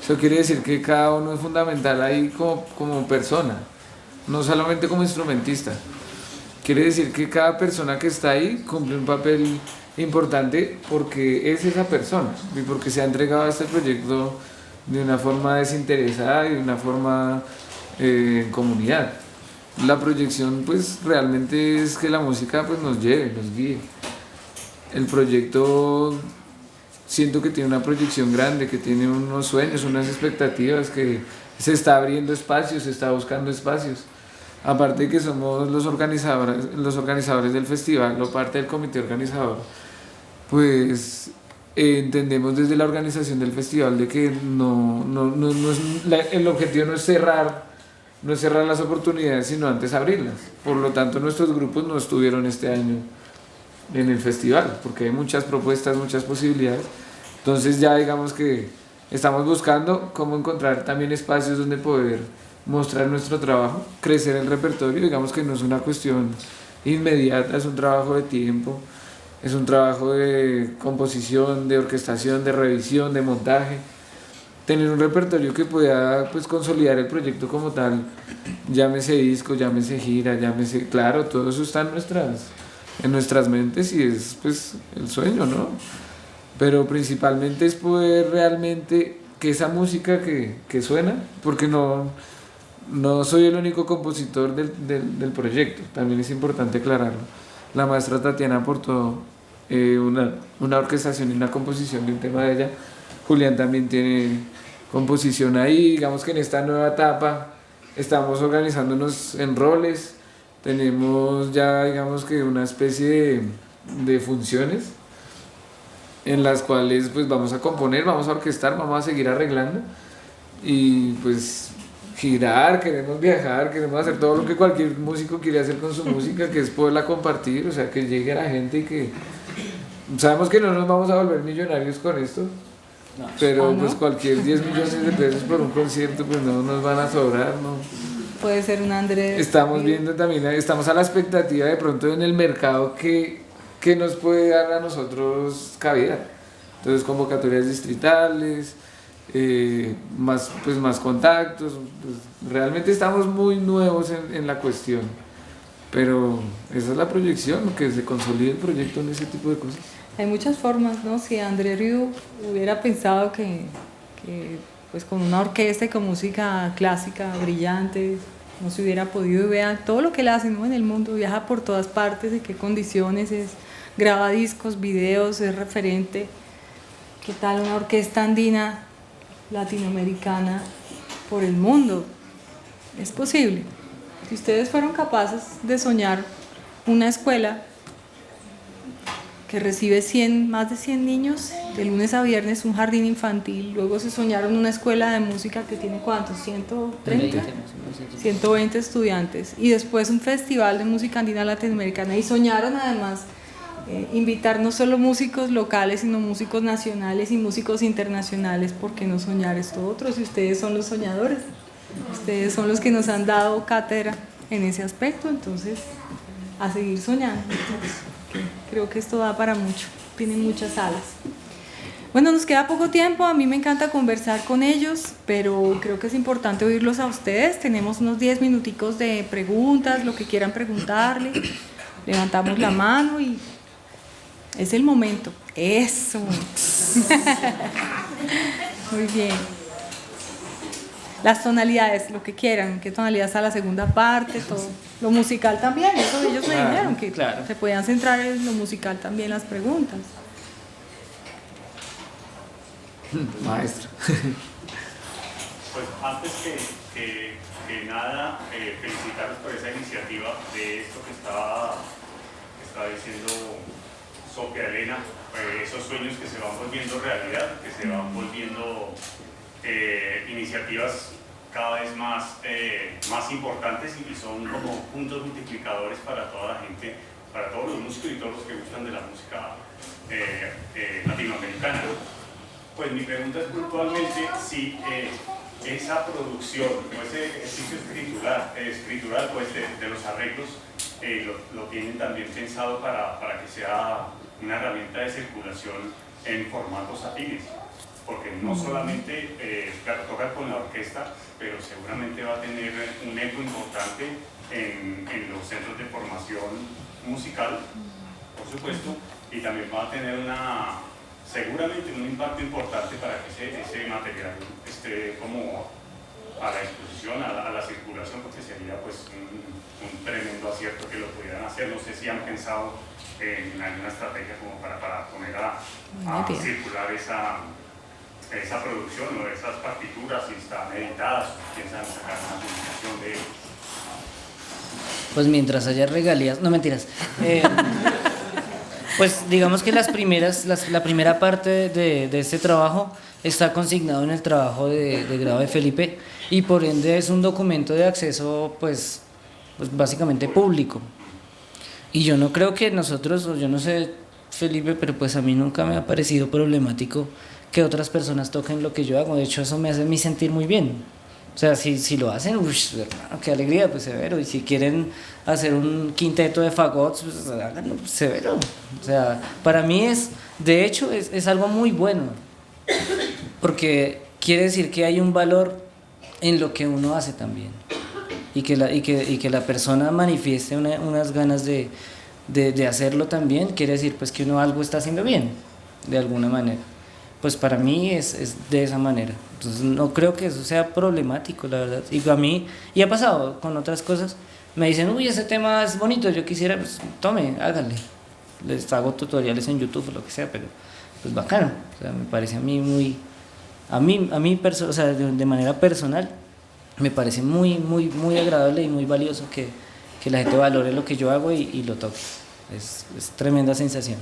S2: Eso quiere decir que cada uno es fundamental ahí como persona, no solamente como instrumentista. Quiere decir que cada persona que está ahí cumple un papel importante porque es esa persona y porque se ha entregado a este proyecto de una forma desinteresada y de una forma en comunidad. La proyección pues realmente es que la música pues nos lleve, nos guíe. El proyecto siento que tiene una proyección grande, que tiene unos sueños, unas expectativas, que se está abriendo espacios, se está buscando espacios. Aparte de que somos los organizadores del festival, o parte del comité organizador, pues entendemos desde la organización del festival de que el objetivo no es cerrar las oportunidades, sino antes abrirlas. Por lo tanto, nuestros grupos no estuvieron este año en el festival, porque hay muchas propuestas, muchas posibilidades. Entonces ya digamos que estamos buscando cómo encontrar también espacios donde poder mostrar nuestro trabajo, crecer el repertorio. Digamos que no es una cuestión inmediata, es un trabajo de tiempo, es un trabajo de composición, de orquestación, de revisión, de montaje. Tener un repertorio que pueda pues consolidar el proyecto como tal, llámese disco, llámese gira, llámese, claro, todo eso está en nuestras mentes y es pues el sueño, ¿no? Pero principalmente es poder realmente que esa música que suena, porque no soy el único compositor del proyecto, también es importante aclararlo. La maestra Tatiana aportó una orquestación y una composición de un tema de ella. Julián también tiene composición ahí. Digamos que en esta nueva etapa estamos organizándonos en roles. Tenemos ya, digamos que una especie de funciones en las cuales pues vamos a componer, vamos a orquestar, vamos a seguir arreglando y pues girar, queremos viajar, queremos hacer todo lo que cualquier músico quiere hacer con su música, que es poderla compartir, o sea, que llegue a la gente y que sabemos que no nos vamos a volver millonarios con esto, pero pues cualquier 10 millones de pesos por un concierto pues no nos van a sobrar, ¿no?
S1: Puede ser un Andrés.
S2: Estamos viendo también, estamos a la expectativa de pronto en el mercado que nos puede dar a nosotros cabida. Entonces convocatorias distritales, más contactos, pues, realmente estamos muy nuevos en la cuestión, pero esa es la proyección, que se consolide el proyecto en ese tipo de cosas.
S1: Hay muchas formas, ¿no? Si André Rieu hubiera pensado que pues con una orquesta y con música clásica brillante no se hubiera podido, y vea todo lo que él hace, ¿no? En el mundo, viaja por todas partes, en qué condiciones es, graba discos, videos, es referente. ¿Qué tal una orquesta andina latinoamericana por el mundo? Es posible. Si ustedes fueron capaces de soñar una escuela que recibe más de 100 niños de lunes a viernes, un jardín infantil, luego se soñaron una escuela de música que tiene ¿cuántos? 130, 120 estudiantes, y después un festival de música andina latinoamericana, y soñaron además invitar no solo músicos locales, sino músicos nacionales y músicos internacionales. ¿Por qué no soñar esto otro? Si ustedes son los soñadores, ustedes son los que nos han dado cátedra en ese aspecto, entonces a seguir soñando. creo que esto da para mucho, tiene muchas alas. Bueno, nos queda poco tiempo, a mí me encanta conversar con ellos, pero creo que es importante oírlos a ustedes. Tenemos unos 10 minuticos de preguntas, lo que quieran preguntarle. Levantamos la mano y es el momento. Eso. Muy bien. Las tonalidades, lo que quieran, qué tonalidad está la segunda parte, todo. Lo musical también, eso ellos me dijeron, que se podían centrar en lo musical también las preguntas.
S2: Maestro.
S4: Pues antes que nada, felicitarlos por esa iniciativa de esto que estaba diciendo Sofía Elena, esos sueños que se van volviendo realidad, que se van volviendo iniciativas cada vez más importantes y son como puntos multiplicadores para toda la gente, para todos los músicos y todos los que gustan de la música latinoamericana. Pues mi pregunta es puntualmente si esa producción o ese ejercicio escritural pues de los arreglos lo tienen también pensado para que sea una herramienta de circulación en formatos afines, porque no solamente toca con la orquesta, pero seguramente va a tener un eco importante en los centros de formación musical, por supuesto, y también va a tener seguramente un impacto importante para que ese material esté como a la exposición, a la circulación, porque sería pues un tremendo acierto que lo pudieran hacer. No sé si han pensado en alguna estrategia como para poner a circular esa producción o esas partituras, si están editadas, piensan sacar una publicación de ellos.
S3: Pues mientras haya regalías, no mentiras. Pues digamos que la primera parte de este trabajo está consignado en el trabajo de grado de Felipe y por ende es un documento de acceso pues básicamente público. Y yo no creo que nosotros, o yo no sé Felipe, pero pues a mí nunca me ha parecido problemático que otras personas toquen lo que yo hago. De hecho eso me hace a mí sentir muy bien. O sea, si lo hacen, hermano, qué alegría, pues severo. Y si quieren hacer un quinteto de fagots, pues háganlo, pues, severo. O sea, para mí de hecho, es algo muy bueno. Porque quiere decir que hay un valor en lo que uno hace también. Y que la persona manifieste unas ganas de hacerlo también, quiere decir pues que uno algo está haciendo bien, de alguna manera. Pues para mí es de esa manera. Entonces no creo que eso sea problemático, la verdad. Y a mí, y ha pasado con otras cosas, me dicen, uy, ese tema es bonito, yo quisiera, pues tome, háganle. Les hago tutoriales en YouTube o lo que sea, pero pues bacano. O sea, me parece a mí o sea, de manera personal, me parece muy, muy, muy agradable y muy valioso que la gente valore lo que yo hago y lo toque. Es tremenda sensación.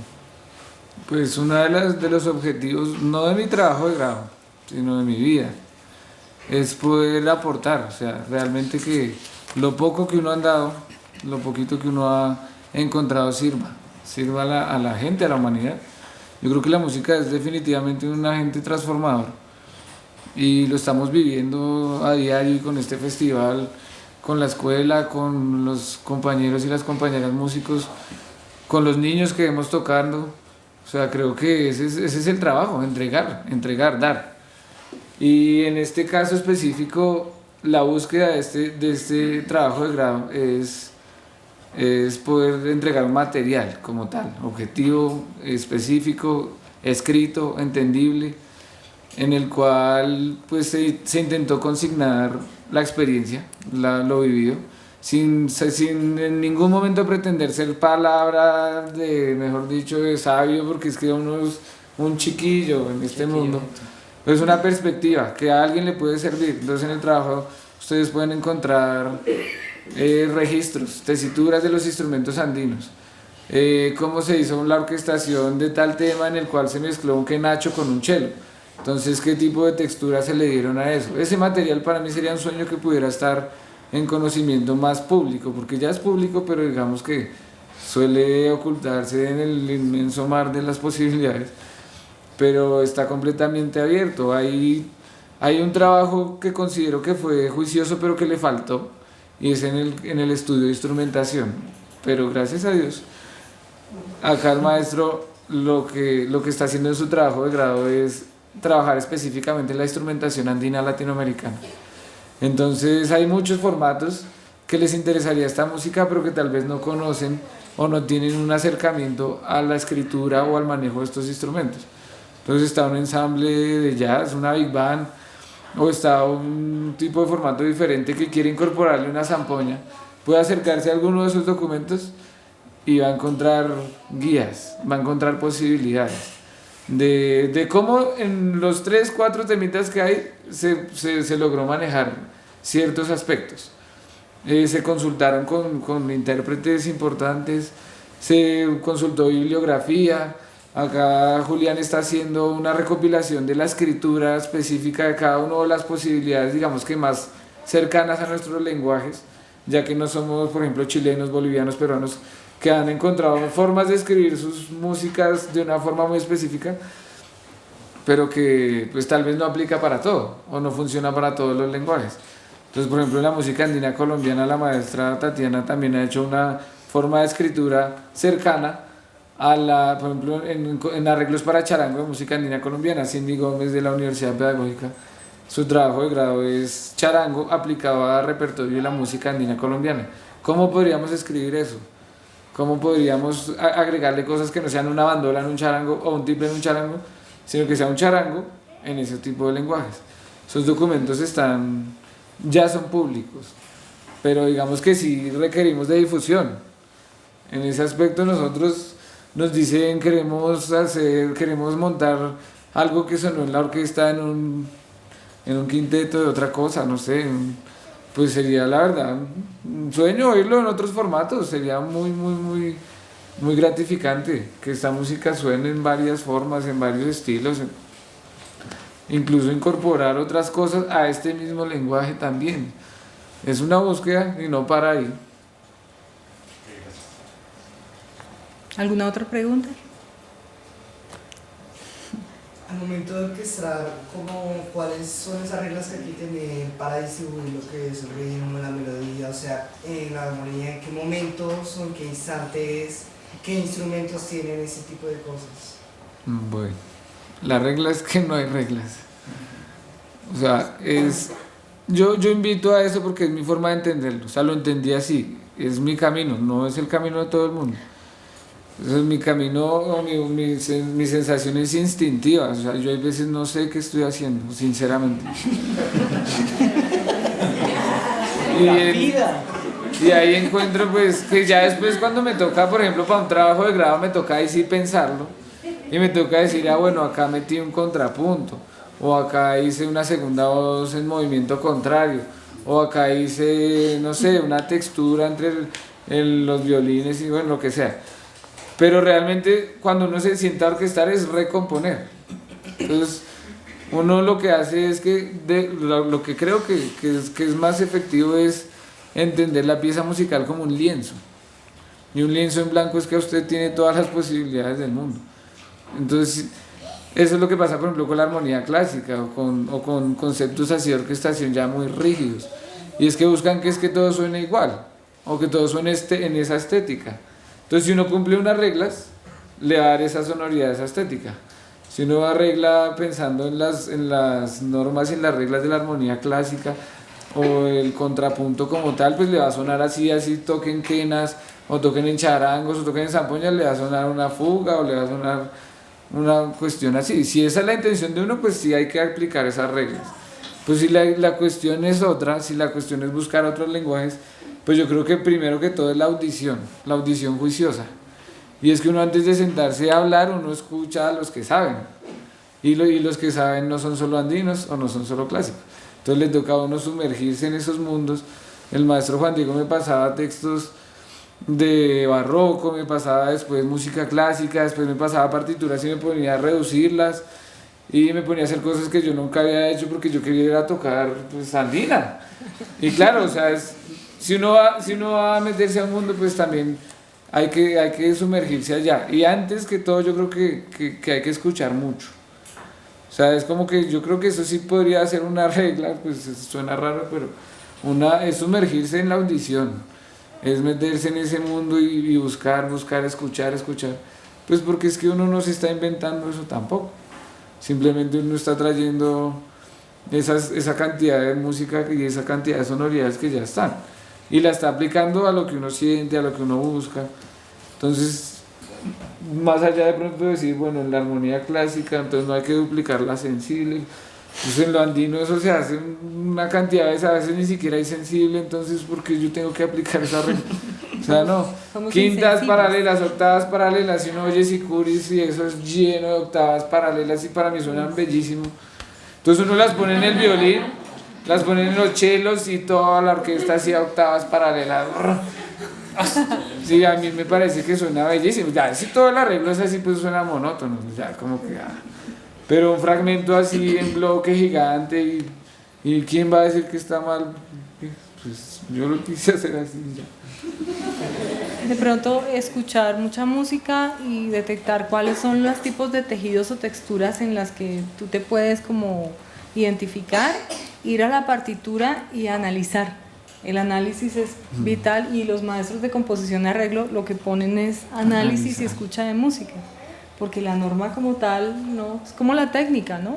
S2: Pues uno de los objetivos, no de mi trabajo de grado, sino de mi vida, es poder aportar, o sea, realmente que lo poco que uno ha dado, lo poquito que uno ha encontrado sirva a la gente, a la humanidad. Yo creo que la música es definitivamente un agente transformador y lo estamos viviendo a diario y con este festival, con la escuela, con los compañeros y las compañeras músicos, con los niños que vemos tocando. O sea, creo que ese es el trabajo, entregar, dar. Y en este caso específico, la búsqueda de este trabajo de grado es poder entregar un material como tal, objetivo, específico, escrito, entendible, en el cual pues se intentó consignar la experiencia, lo vivido, sin en ningún momento pretender ser palabra mejor dicho, de sabio, porque es que uno es un chiquillo en este mundo. Es una perspectiva que a alguien le puede servir. Entonces en el trabajo ustedes pueden encontrar registros, tesituras de los instrumentos andinos, cómo se hizo la orquestación de tal tema en el cual se mezcló un quenacho con un cello. Entonces, ¿qué tipo de texturas se le dieron a eso? Ese material para mí sería un sueño que pudiera estar en conocimiento más público, porque ya es público, pero digamos que suele ocultarse en el inmenso mar de las posibilidades, pero está completamente abierto. Hay un trabajo que considero que fue juicioso, pero que le faltó, y es en el estudio de instrumentación, pero gracias a Dios Acá el maestro lo que está haciendo en su trabajo de grado es trabajar específicamente en la instrumentación andina latinoamericana. Entonces hay muchos formatos que les interesaría esta música, pero que tal vez no conocen o no tienen un acercamiento a la escritura o al manejo de estos instrumentos. Entonces está un ensamble de jazz, una big band, o está un tipo de formato diferente que quiere incorporarle una zampoña. Puede acercarse a alguno de esos documentos y va a encontrar guías, va a encontrar posibilidades de cómo en los 3, 4 temitas que hay se logró manejar ciertos aspectos. Se consultaron con intérpretes importantes, se consultó bibliografía. Acá Julián está haciendo una recopilación de la escritura específica de cada una de las posibilidades, digamos que más cercanas a nuestros lenguajes, ya que no somos, por ejemplo, chilenos, bolivianos, peruanos, que han encontrado formas de escribir sus músicas de una forma muy específica, pero que pues tal vez no aplica para todo o no funciona para todos los lenguajes. Entonces, por ejemplo, en la música andina colombiana, la maestra Tatiana también ha hecho una forma de escritura cercana a la, por ejemplo, en arreglos para charango de música andina colombiana. Cindy Gómez de la Universidad Pedagógica, su trabajo de grado es charango aplicado a repertorio de la música andina colombiana. ¿Cómo podríamos escribir eso? ¿Cómo podríamos agregarle cosas que no sean una bandola en un charango o un tiple en un charango, sino que sea un charango en ese tipo de lenguajes? Esos documentos ya son públicos, pero digamos que sí requerimos de difusión. En ese aspecto nosotros nos dicen queremos montar algo que sonó en la orquesta en un quinteto de otra cosa, no sé, pues sería la verdad un sueño oírlo en otros formatos, sería muy gratificante que esta música suene en varias formas, en varios estilos, incluso incorporar otras cosas a este mismo lenguaje también. Es una búsqueda y no para ahí.
S1: ¿Alguna otra pregunta?
S5: Al momento de orquestar, ¿cuáles son esas reglas que aquí tienen para distribuir lo que es el ritmo, la melodía? O sea, en la armonía, ¿en qué momentos o en qué instantes, qué instrumentos tienen ese tipo de cosas?
S2: Bueno, la regla es que no hay reglas. O sea, yo invito a eso porque es mi forma de entenderlo. O sea, lo entendí así. Es mi camino, no es el camino de todo el mundo. Entonces mi camino, mi sensación es instintiva, o sea, yo a veces no sé qué estoy haciendo, sinceramente. Y ahí encuentro pues que ya después cuando me toca, por ejemplo, para un trabajo de grado me toca ahí sí pensarlo y me toca decir, bueno, acá metí un contrapunto, o acá hice una segunda voz en movimiento contrario, o acá hice, no sé, una textura entre los violines y bueno, lo que sea. Pero realmente cuando uno se sienta a orquestar es recomponer. Entonces uno lo que hace es que lo que creo que es más efectivo es entender la pieza musical como un lienzo. Y un lienzo en blanco es que usted tiene todas las posibilidades del mundo. Entonces eso es lo que pasa, por ejemplo, con la armonía clásica o con conceptos así de orquestación ya muy rígidos. Y es que buscan que todo suene igual o que todo suene en esa estética. Entonces, si uno cumple unas reglas, le va a dar esa sonoridad, esa estética. Si uno arregla pensando en las normas y en las reglas de la armonía clásica o el contrapunto como tal, pues le va a sonar así toquen quenas o toquen en charangos o toquen en zampoñas, le va a sonar una fuga o le va a sonar una cuestión así. Si esa es la intención de uno, pues sí hay que aplicar esas reglas. Pues si la cuestión es otra, si la cuestión es buscar otros lenguajes, pues yo creo que primero que todo es la audición juiciosa. Y es que uno antes de sentarse a hablar, uno escucha a los que saben. Y los que saben no son solo andinos o no son solo clásicos. Entonces le toca a uno sumergirse en esos mundos. El maestro Juan Diego me pasaba textos de barroco, me pasaba después música clásica, después me pasaba partituras y me ponía a reducirlas. Y me ponía a hacer cosas que yo nunca había hecho porque yo quería ir a tocar pues andina. Y claro, o sea, si uno va a meterse a un mundo, pues también hay que sumergirse allá. Y antes que todo yo creo que hay que escuchar mucho. O sea, es como que yo creo que eso sí podría ser una regla, pues suena raro, pero es sumergirse en la audición, es meterse en ese mundo y buscar, escuchar, pues porque es que uno no se está inventando eso tampoco, simplemente uno está trayendo esa cantidad de música y esa cantidad de sonoridades que ya están, y la está aplicando a lo que uno siente, a lo que uno busca. Entonces, más allá de pronto decir, bueno, en la armonía clásica, entonces no hay que duplicar la sensible, pues en lo andino eso se hace una cantidad de veces, a veces ni siquiera hay sensible, entonces ¿por qué yo tengo que aplicar esa regla? O sea, no, quintas paralelas, octavas paralelas, y uno oye sicuris y eso es lleno de octavas paralelas y para mí suenan bellísimo. Entonces uno las pone en el violín, las pone en los chelos y toda la orquesta hacía octavas paralelas. Sí, a mí me parece que suena bellísimo. Ya, si todo el arreglo es así, pues suena monótono, ya como que... Pero un fragmento así en bloque gigante y ¿quién va a decir que está mal? Pues yo lo quise hacer así ya.
S1: De pronto escuchar mucha música y detectar cuáles son los tipos de tejidos o texturas en las que tú te puedes como identificar, ir a la partitura y analizar. El análisis es vital y los maestros de composición y arreglo lo que ponen es análisis y escucha de música. Porque la norma como tal no es como la técnica, ¿no?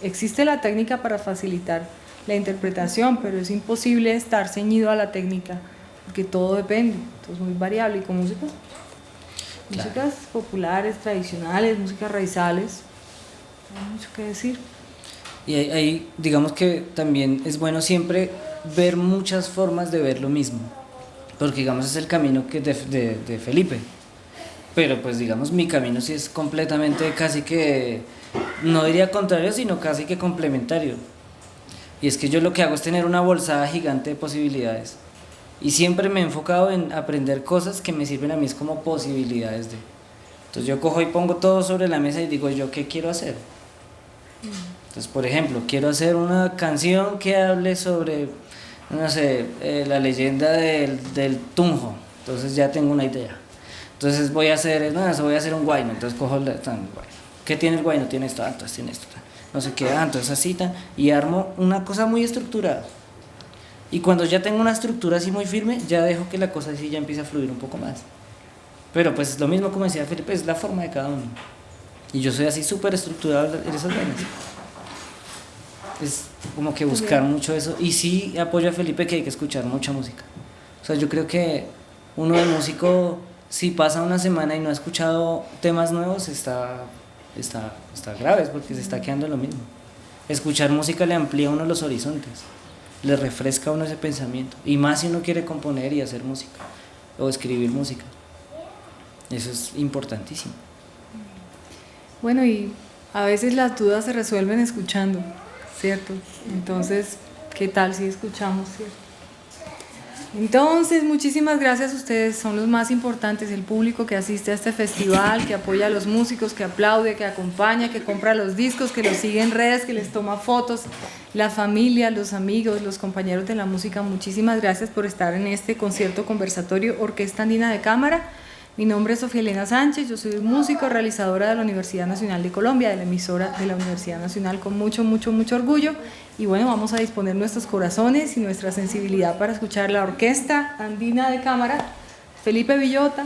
S1: Existe la técnica para facilitar la interpretación, pero es imposible estar ceñido a la técnica porque todo depende, entonces es muy variable. Y con músicas, claro, músicas populares, tradicionales, músicas raizales, hay mucho que decir.
S3: Y ahí digamos que también es bueno siempre ver muchas formas de ver lo mismo, porque digamos es el camino que de Felipe. Pero pues digamos mi camino sí es completamente casi que, no diría contrario, sino casi que complementario. Y es que yo lo que hago es tener una bolsada gigante de posibilidades. Y siempre me he enfocado en aprender cosas que me sirven a mí como posibilidades de. Entonces yo cojo y pongo todo sobre la mesa y digo yo, ¿qué quiero hacer? Entonces, por ejemplo, quiero hacer una canción que hable sobre, no sé, la leyenda del Tunjo. Entonces ya tengo una idea. Entonces voy a hacer un guayno, entonces cojo el guayno. ¿Qué tiene el guayno? Tiene esto, entonces tiene esto, no sé qué, entonces así, y armo una cosa muy estructurada. Y cuando ya tengo una estructura así muy firme, ya dejo que la cosa así ya empiece a fluir un poco más. Pero pues lo mismo como decía Felipe, es la forma de cada uno. Y yo soy así súper estructurado en esas vainas. Es como que buscar mucho eso. Y sí apoyo a Felipe que hay que escuchar mucha música. O sea, yo creo que uno de músico, si pasa una semana y no ha escuchado temas nuevos, está grave, porque se está quedando en lo mismo. Escuchar música le amplía a uno los horizontes, le refresca a uno ese pensamiento, y más si uno quiere componer y hacer música o escribir música. Eso es importantísimo.
S1: Bueno, y a veces las dudas se resuelven escuchando, ¿cierto? Entonces, ¿qué tal si escuchamos, cierto? Entonces, muchísimas gracias, ustedes son los más importantes, el público que asiste a este festival, que apoya a los músicos, que aplaude, que acompaña, que compra los discos, que los sigue en redes, que les toma fotos, la familia, los amigos, los compañeros de la música. Muchísimas gracias por estar en este concierto conversatorio Orquesta Andina de Cámara. Mi nombre es Sofía Elena Sánchez, yo soy músico, realizadora de la Universidad Nacional de Colombia, de la emisora de la Universidad Nacional, con mucho, mucho, mucho orgullo. Y bueno, vamos a disponer nuestros corazones y nuestra sensibilidad para escuchar la Orquesta Andina de Cámara. Felipe Villota,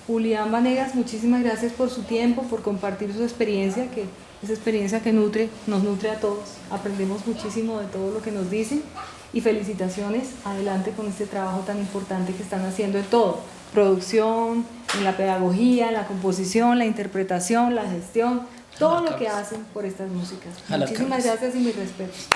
S1: Julián Vanegas, muchísimas gracias por su tiempo, por compartir su experiencia, que esa experiencia que nos nutre a todos. Aprendemos muchísimo de todo lo que nos dicen. Y felicitaciones, adelante con este trabajo tan importante que están haciendo en todo. Producción, en la pedagogía, en la composición, la interpretación, la gestión, todo lo que hacen por estas músicas. Muchísimas gracias y mis respetos.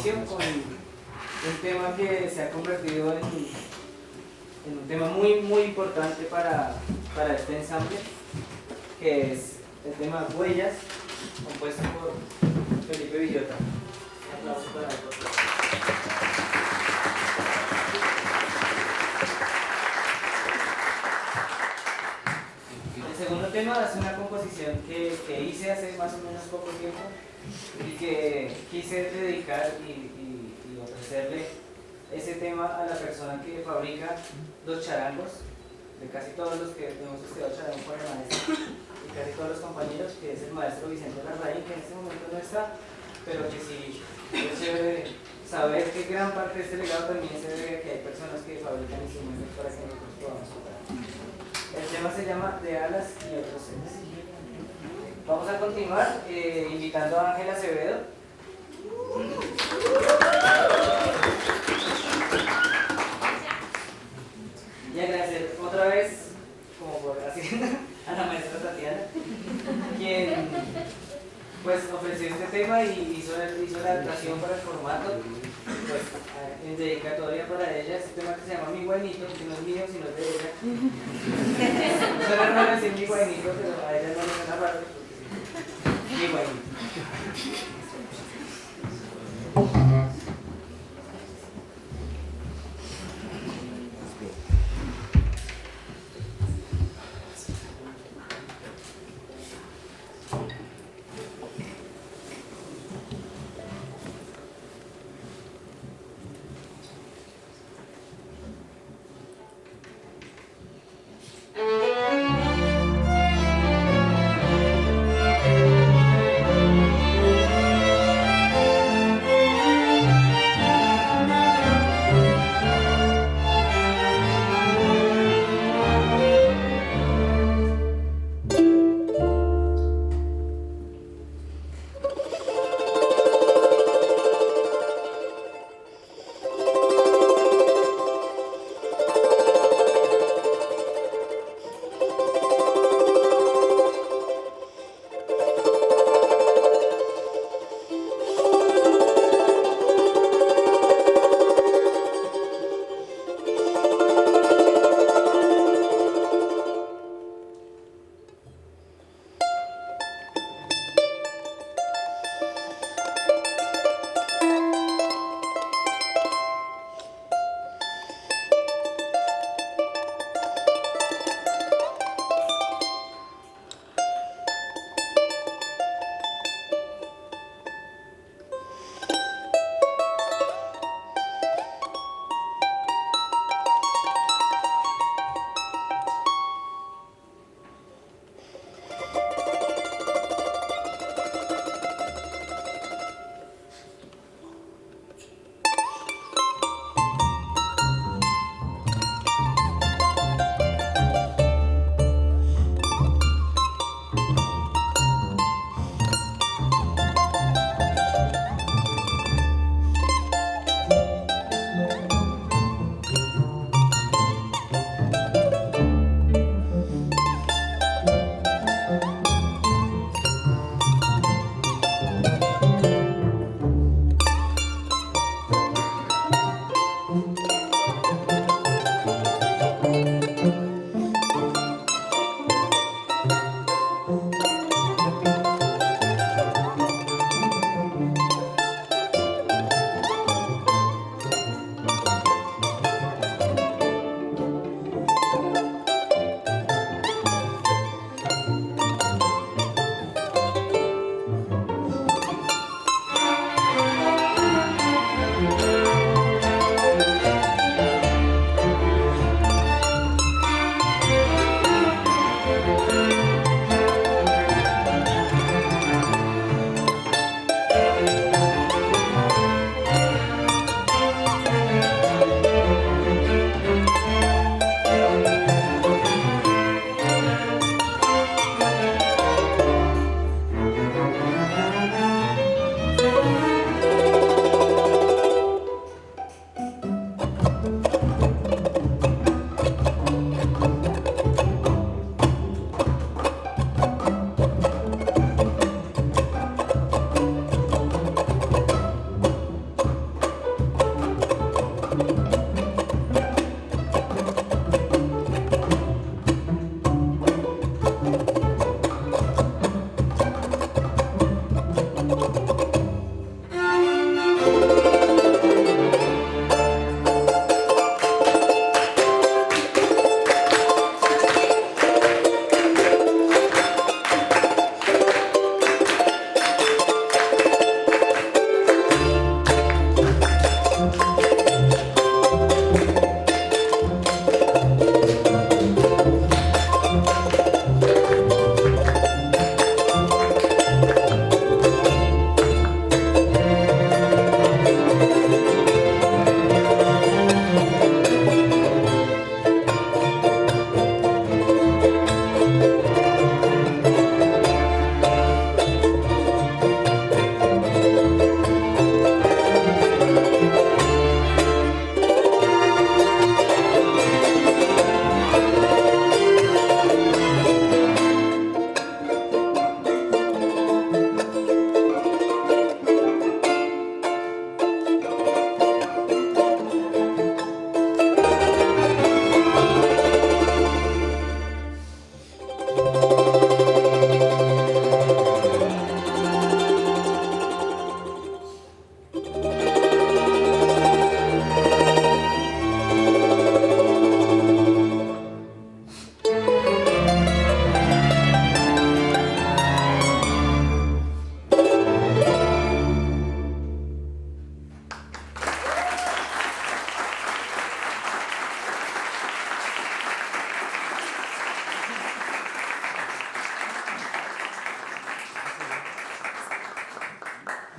S3: inicio con un tema que se ha convertido en un tema muy importante para este ensamble, que es el tema Huellas, compuesto por Felipe Villota. Un aplauso para él, por favor. El segundo tema es una composición que hice hace más o menos poco tiempo y que quise dedicar y ofrecerle ese tema a la persona que fabrica los charangos, de casi todos los que hemos estudiado charango con el maestro y casi todos los compañeros, que es el maestro Vicente Larraín, que en este momento no está, pero que sí es chévere saber que gran parte de este legado también se debe a que hay personas que fabrican instrumentos para que nosotros podamos tocar. El tema se llama De alas y otros seres. Vamos a continuar invitando a Ángela Acevedo. Y agradecer otra vez, como por así, a la maestra Tatiana, quien pues ofreció este tema y hizo la adaptación para el formato, pues en dedicatoria para ella, este tema que se llama Mi Guainito, que no es mío, sino es de ella. Suena raro decir Mi Guainito, pero a ella no le suena raro, porque sí. Mi Guainito.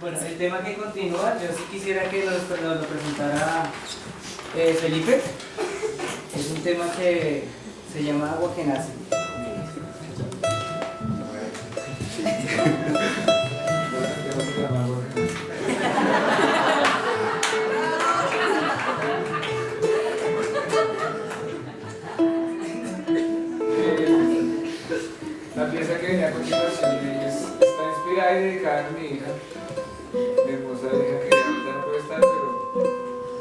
S3: Bueno, el tema que continúa, yo sí quisiera que nos lo presentara Felipe. Es un tema que se llama Agua que nace.
S2: La pieza que venía a continuación está inspirada y dedicada a mi hija, mi hermosa hija que ahorita no puede estar, pero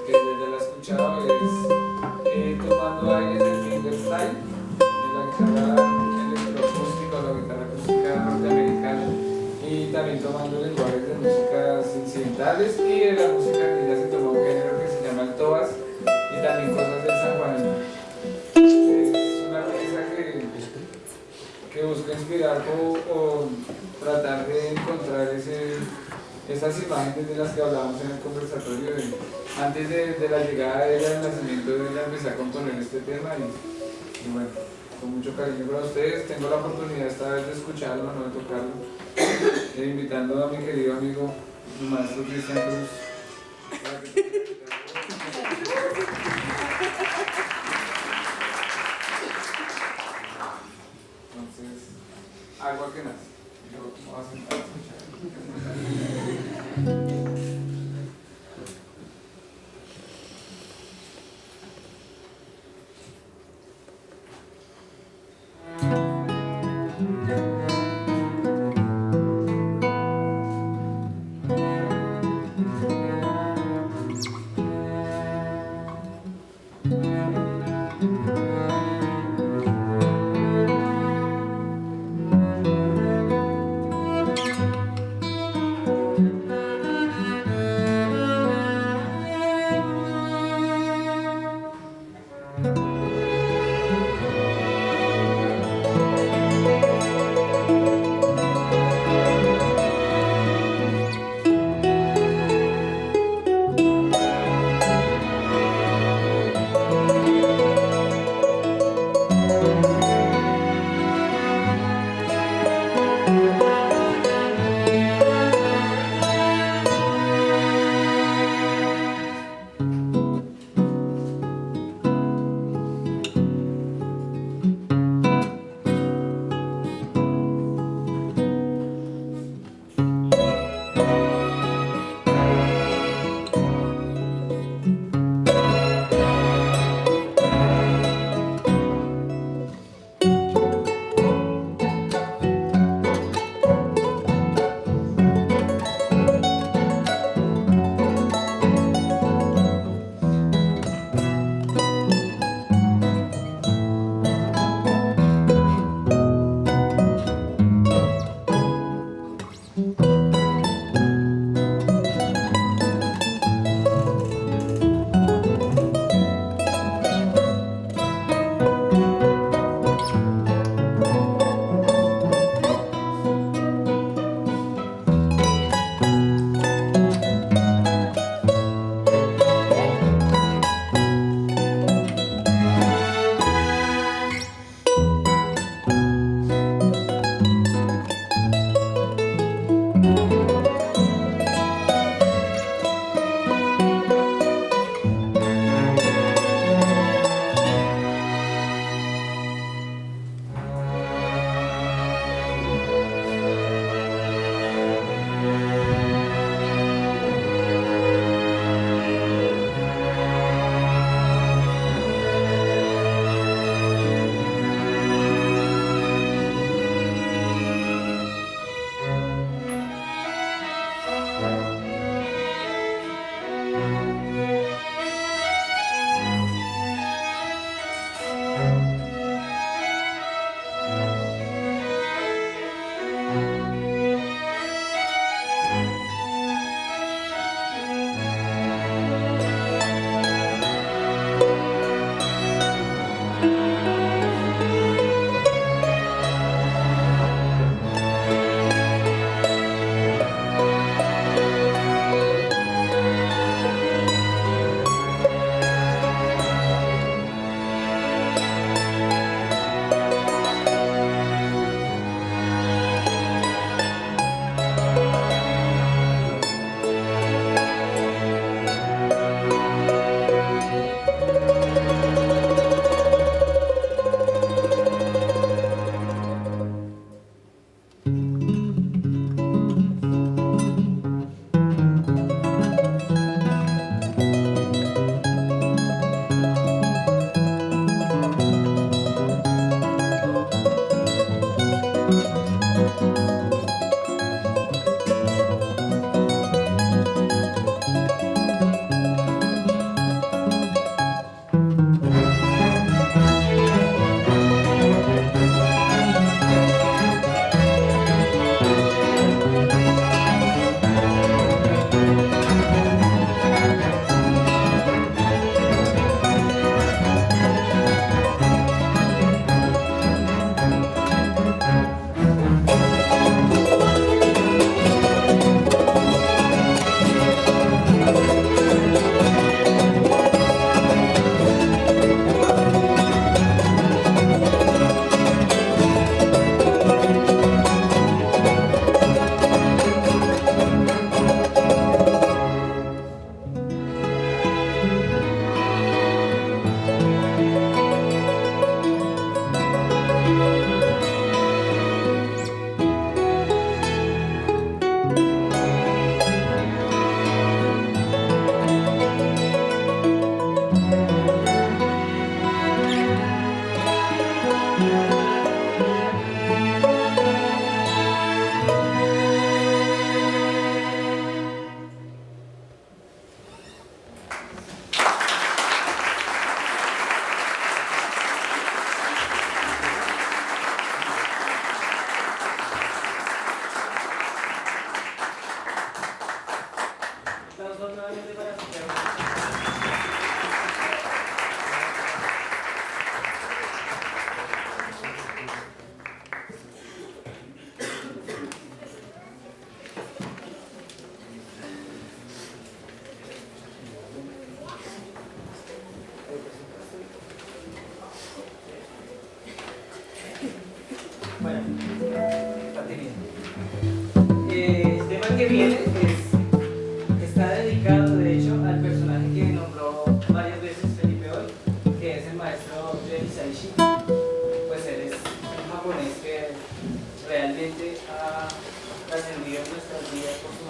S2: que desde la escuchaba es tomando aires del fingerstyle, de la guitarra electroacústica o la guitarra acústica norteamericana, y también tomando lenguajes de músicas incidentales y de la música que ya se tomó un género que se llama el tobas y también cosas del San Juan. Es una pieza que busca inspirar o tratar de encontrar esas imágenes de las que hablábamos en el conversatorio. Antes de la llegada de ella, del nacimiento de ella, empecé a componer este tema y bueno, con mucho cariño para ustedes. Tengo la oportunidad esta vez de escucharlo, no de tocarlo, invitando a mi querido amigo, mi maestro Cristian Cruz. Entonces, agua que nace. Yo me voy a sentar a escuchar.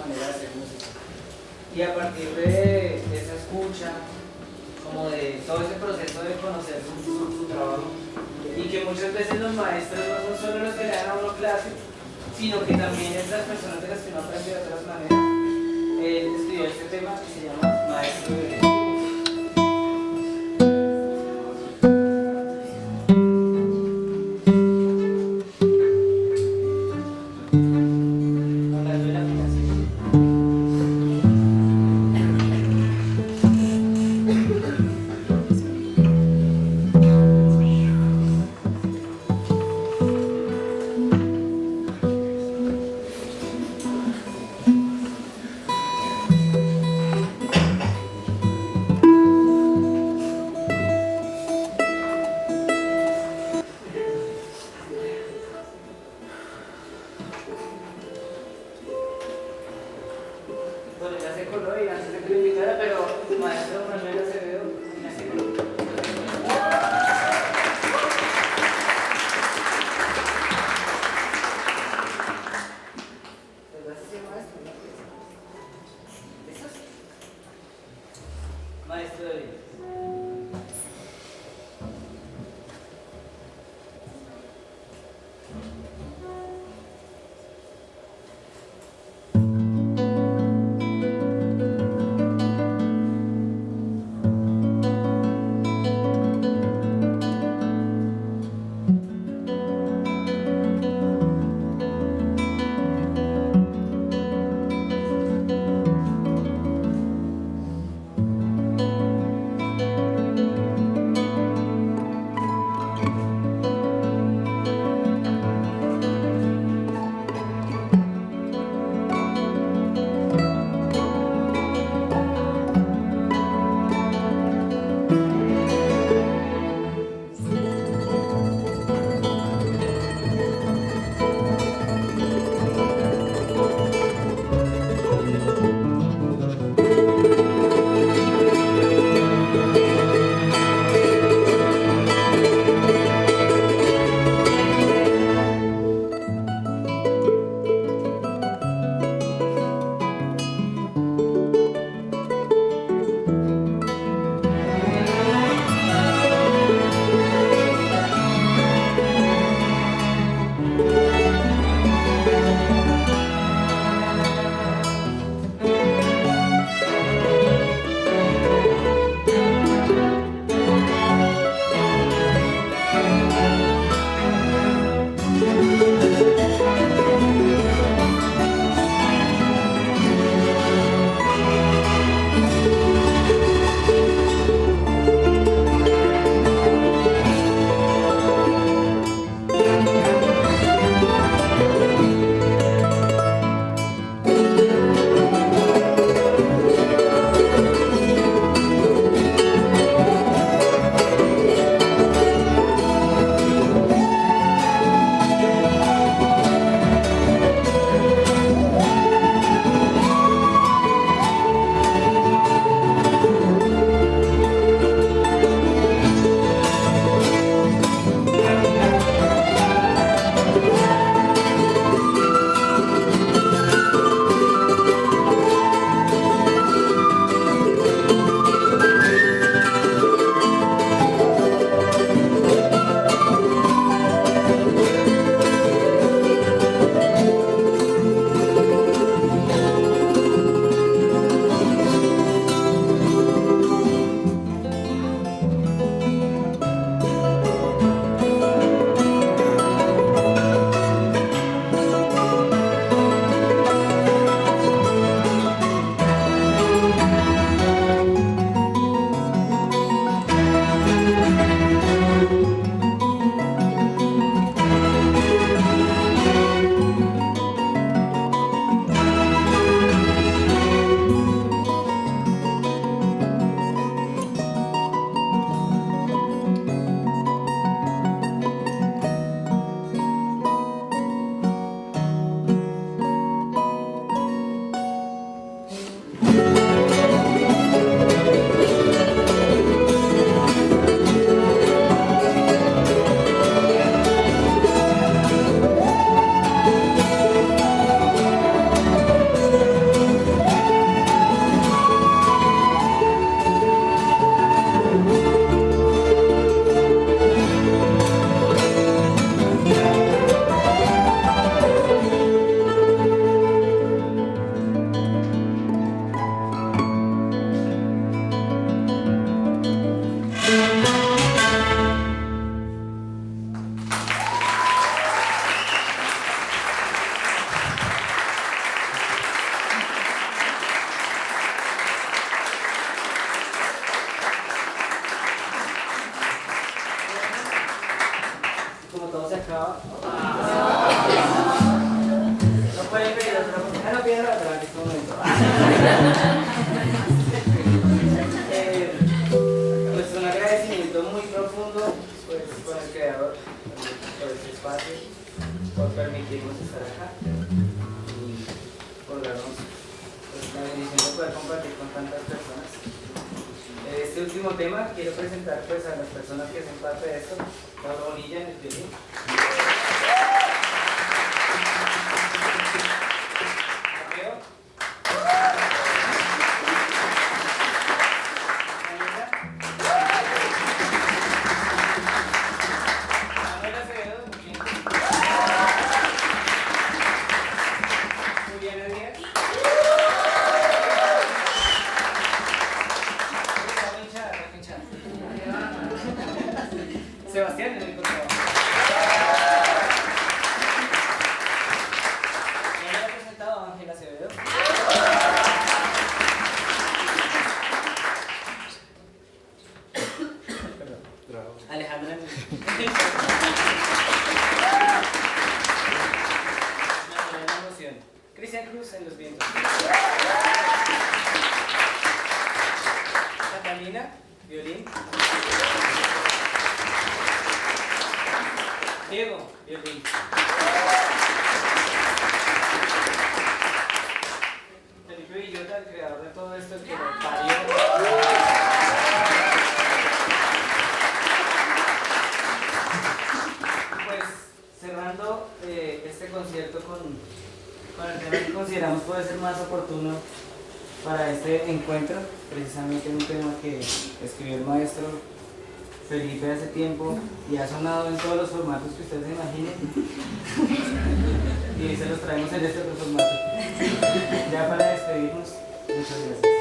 S6: manera de hacer música. Y a partir de esa escucha, como de todo ese proceso de conocer su trabajo, y que muchas veces los maestros no son solo los que le dan a uno clase, sino que también es las personas de las que uno aprende de otras maneras. Él estudió este tema que se llama Maestro de Dibujo. Hablando de la aplicación. todo se acaba. No pueden pedir otra cosa. No piden otra en este momento. Pues un agradecimiento muy profundo pues, con el creador por este espacio, por permitirnos estar acá y por darnos pues, la bendición de poder compartir con tantas personas. Este último tema quiero presentar pues, a las personas que hacen parte de esto. Pablo Bonilla en el violín. Mateo. Daniela. Manuel Acevedo, muy bien. Juliana Díaz. Sebastián en el contrabajo. Ya lo he presentado a Ángela Acevedo. Alejandra en el Nacional de Emoción. Cristian Cruz en los vientos. Catalina, violín. Diego, violín. Felipe Villota, el creador de todo esto, el que lo parió. Pues cerrando este concierto con el tema que consideramos puede ser más oportuno para este encuentro, precisamente un tema que escribió el maestro Felipe hace tiempo y ha sonado en todos los formatos que ustedes se imaginen y se los traemos en este otro formato. Ya para despedirnos, muchas gracias.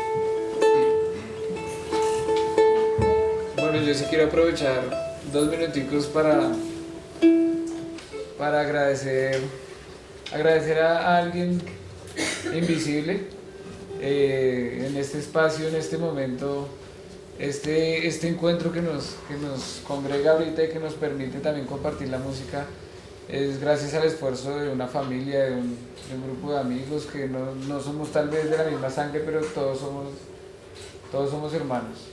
S2: Bueno, yo sí quiero aprovechar 2 minuticos para agradecer a alguien invisible en este espacio, en este momento. Este encuentro que nos congrega ahorita y que nos permite también compartir la música es gracias al esfuerzo de una familia, de un grupo de amigos que no somos tal vez de la misma sangre, pero todos somos hermanos.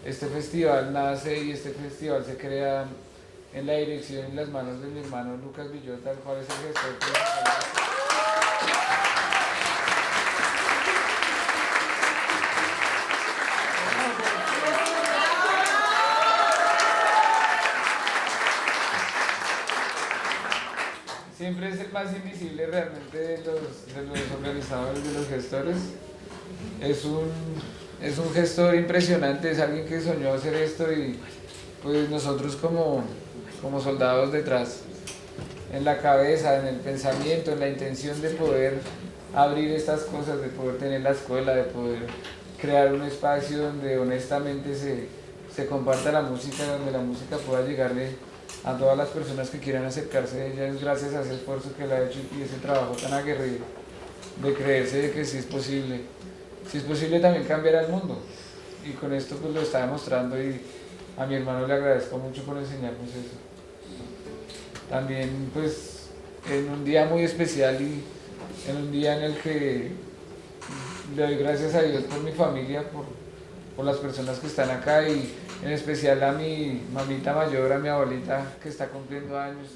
S2: Este festival nace y este festival se crea en la dirección y en las manos de mi hermano Lucas Villota, el cual es el gestor principal. Siempre es el más invisible realmente de los organizadores, de los gestores. Es un gestor impresionante, es alguien que soñó hacer esto y pues nosotros como soldados detrás, en la cabeza, en el pensamiento, en la intención de poder abrir estas cosas, de poder tener la escuela, de poder crear un espacio donde honestamente se comparta la música, donde la música pueda llegarle a todas las personas que quieran acercarse a ella. Es gracias a ese esfuerzo que él ha hecho y ese trabajo tan aguerrido de creerse de que sí es posible también cambiar al mundo, y con esto pues lo está demostrando y a mi hermano le agradezco mucho por enseñarnos eso. También pues en un día muy especial y en un día en el que le doy gracias a Dios por mi familia, por las personas que están acá y en especial a mi mamita mayor, a mi abuelita que está cumpliendo años.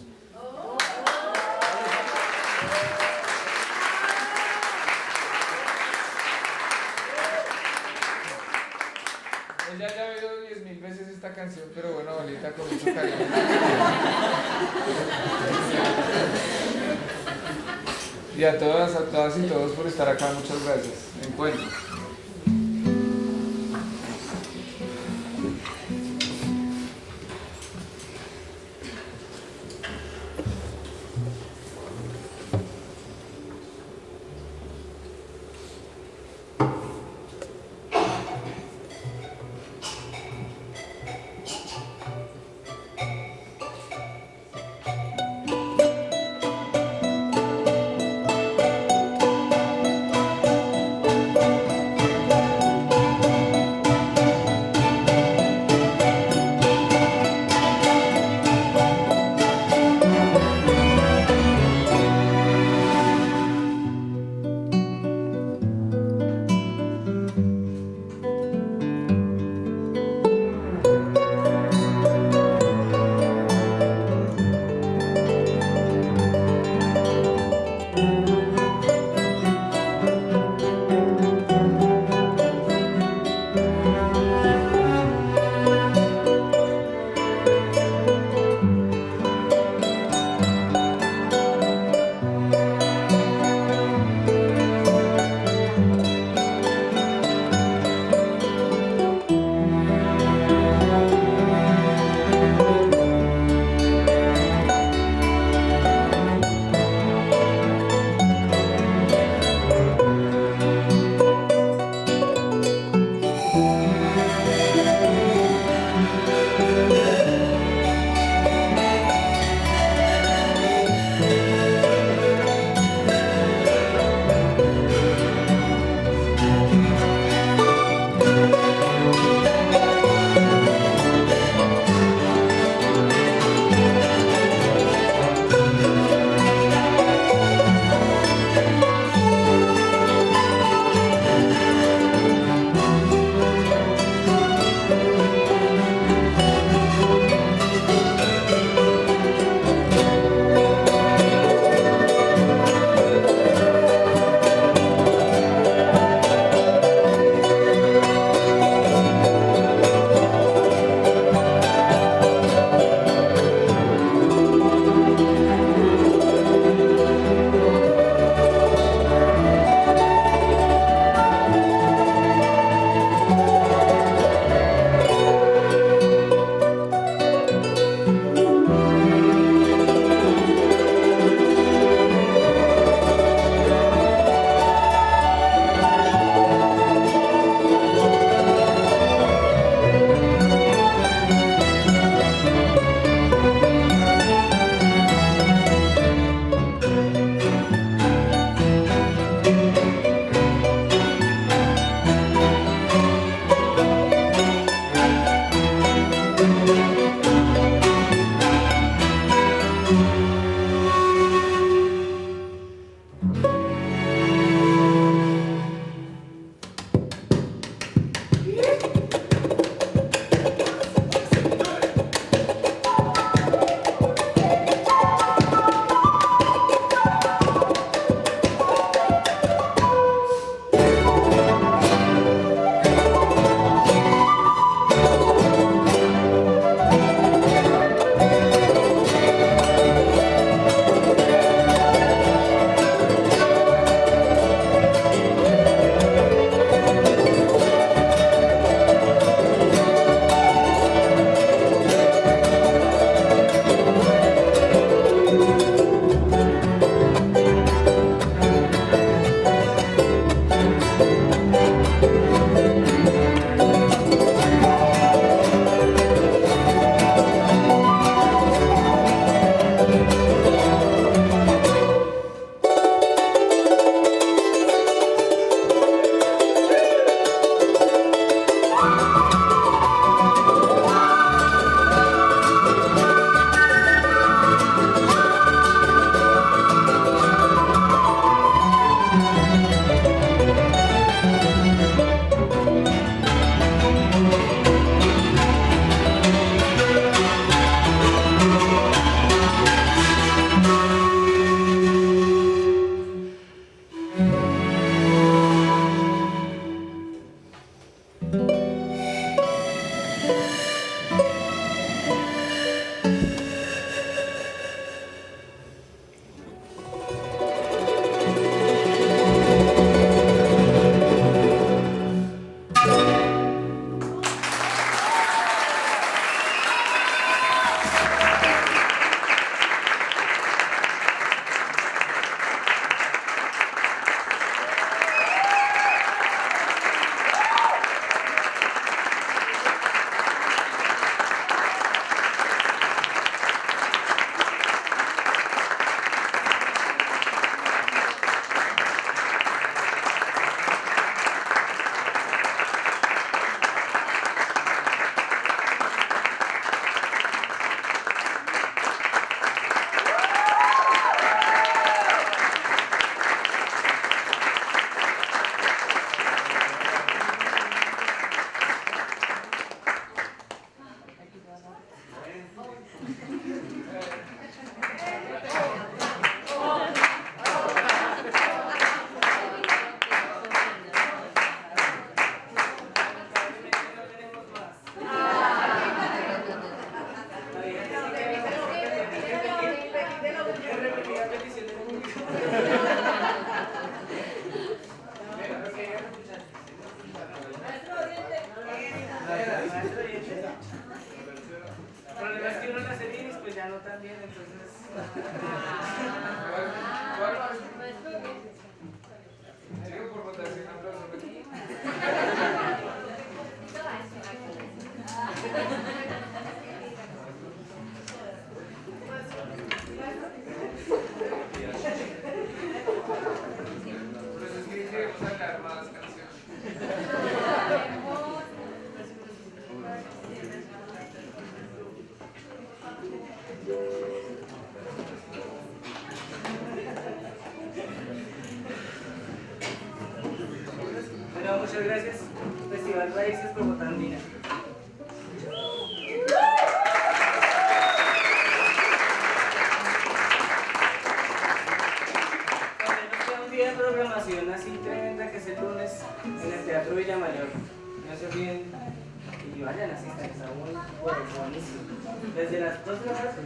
S2: Ella ya ha oído 10.000 veces esta canción, pero bueno, abuelita, con mucho cariño. Y a todas y todos por estar acá, muchas gracias. Encuentro.
S6: piano también, entonces...
S2: Llego por votación, aplauso. Por eso es que queremos sacar más canciones.
S6: Bueno, muchas gracias. Festival Raíces por Bogotá Andina. También nos queda un día de programación así tremenda que es el lunes en el Teatro Villamayor. No se olviden y vayan así, está muy bueno, buenísimo. Desde las 2 de la tarde.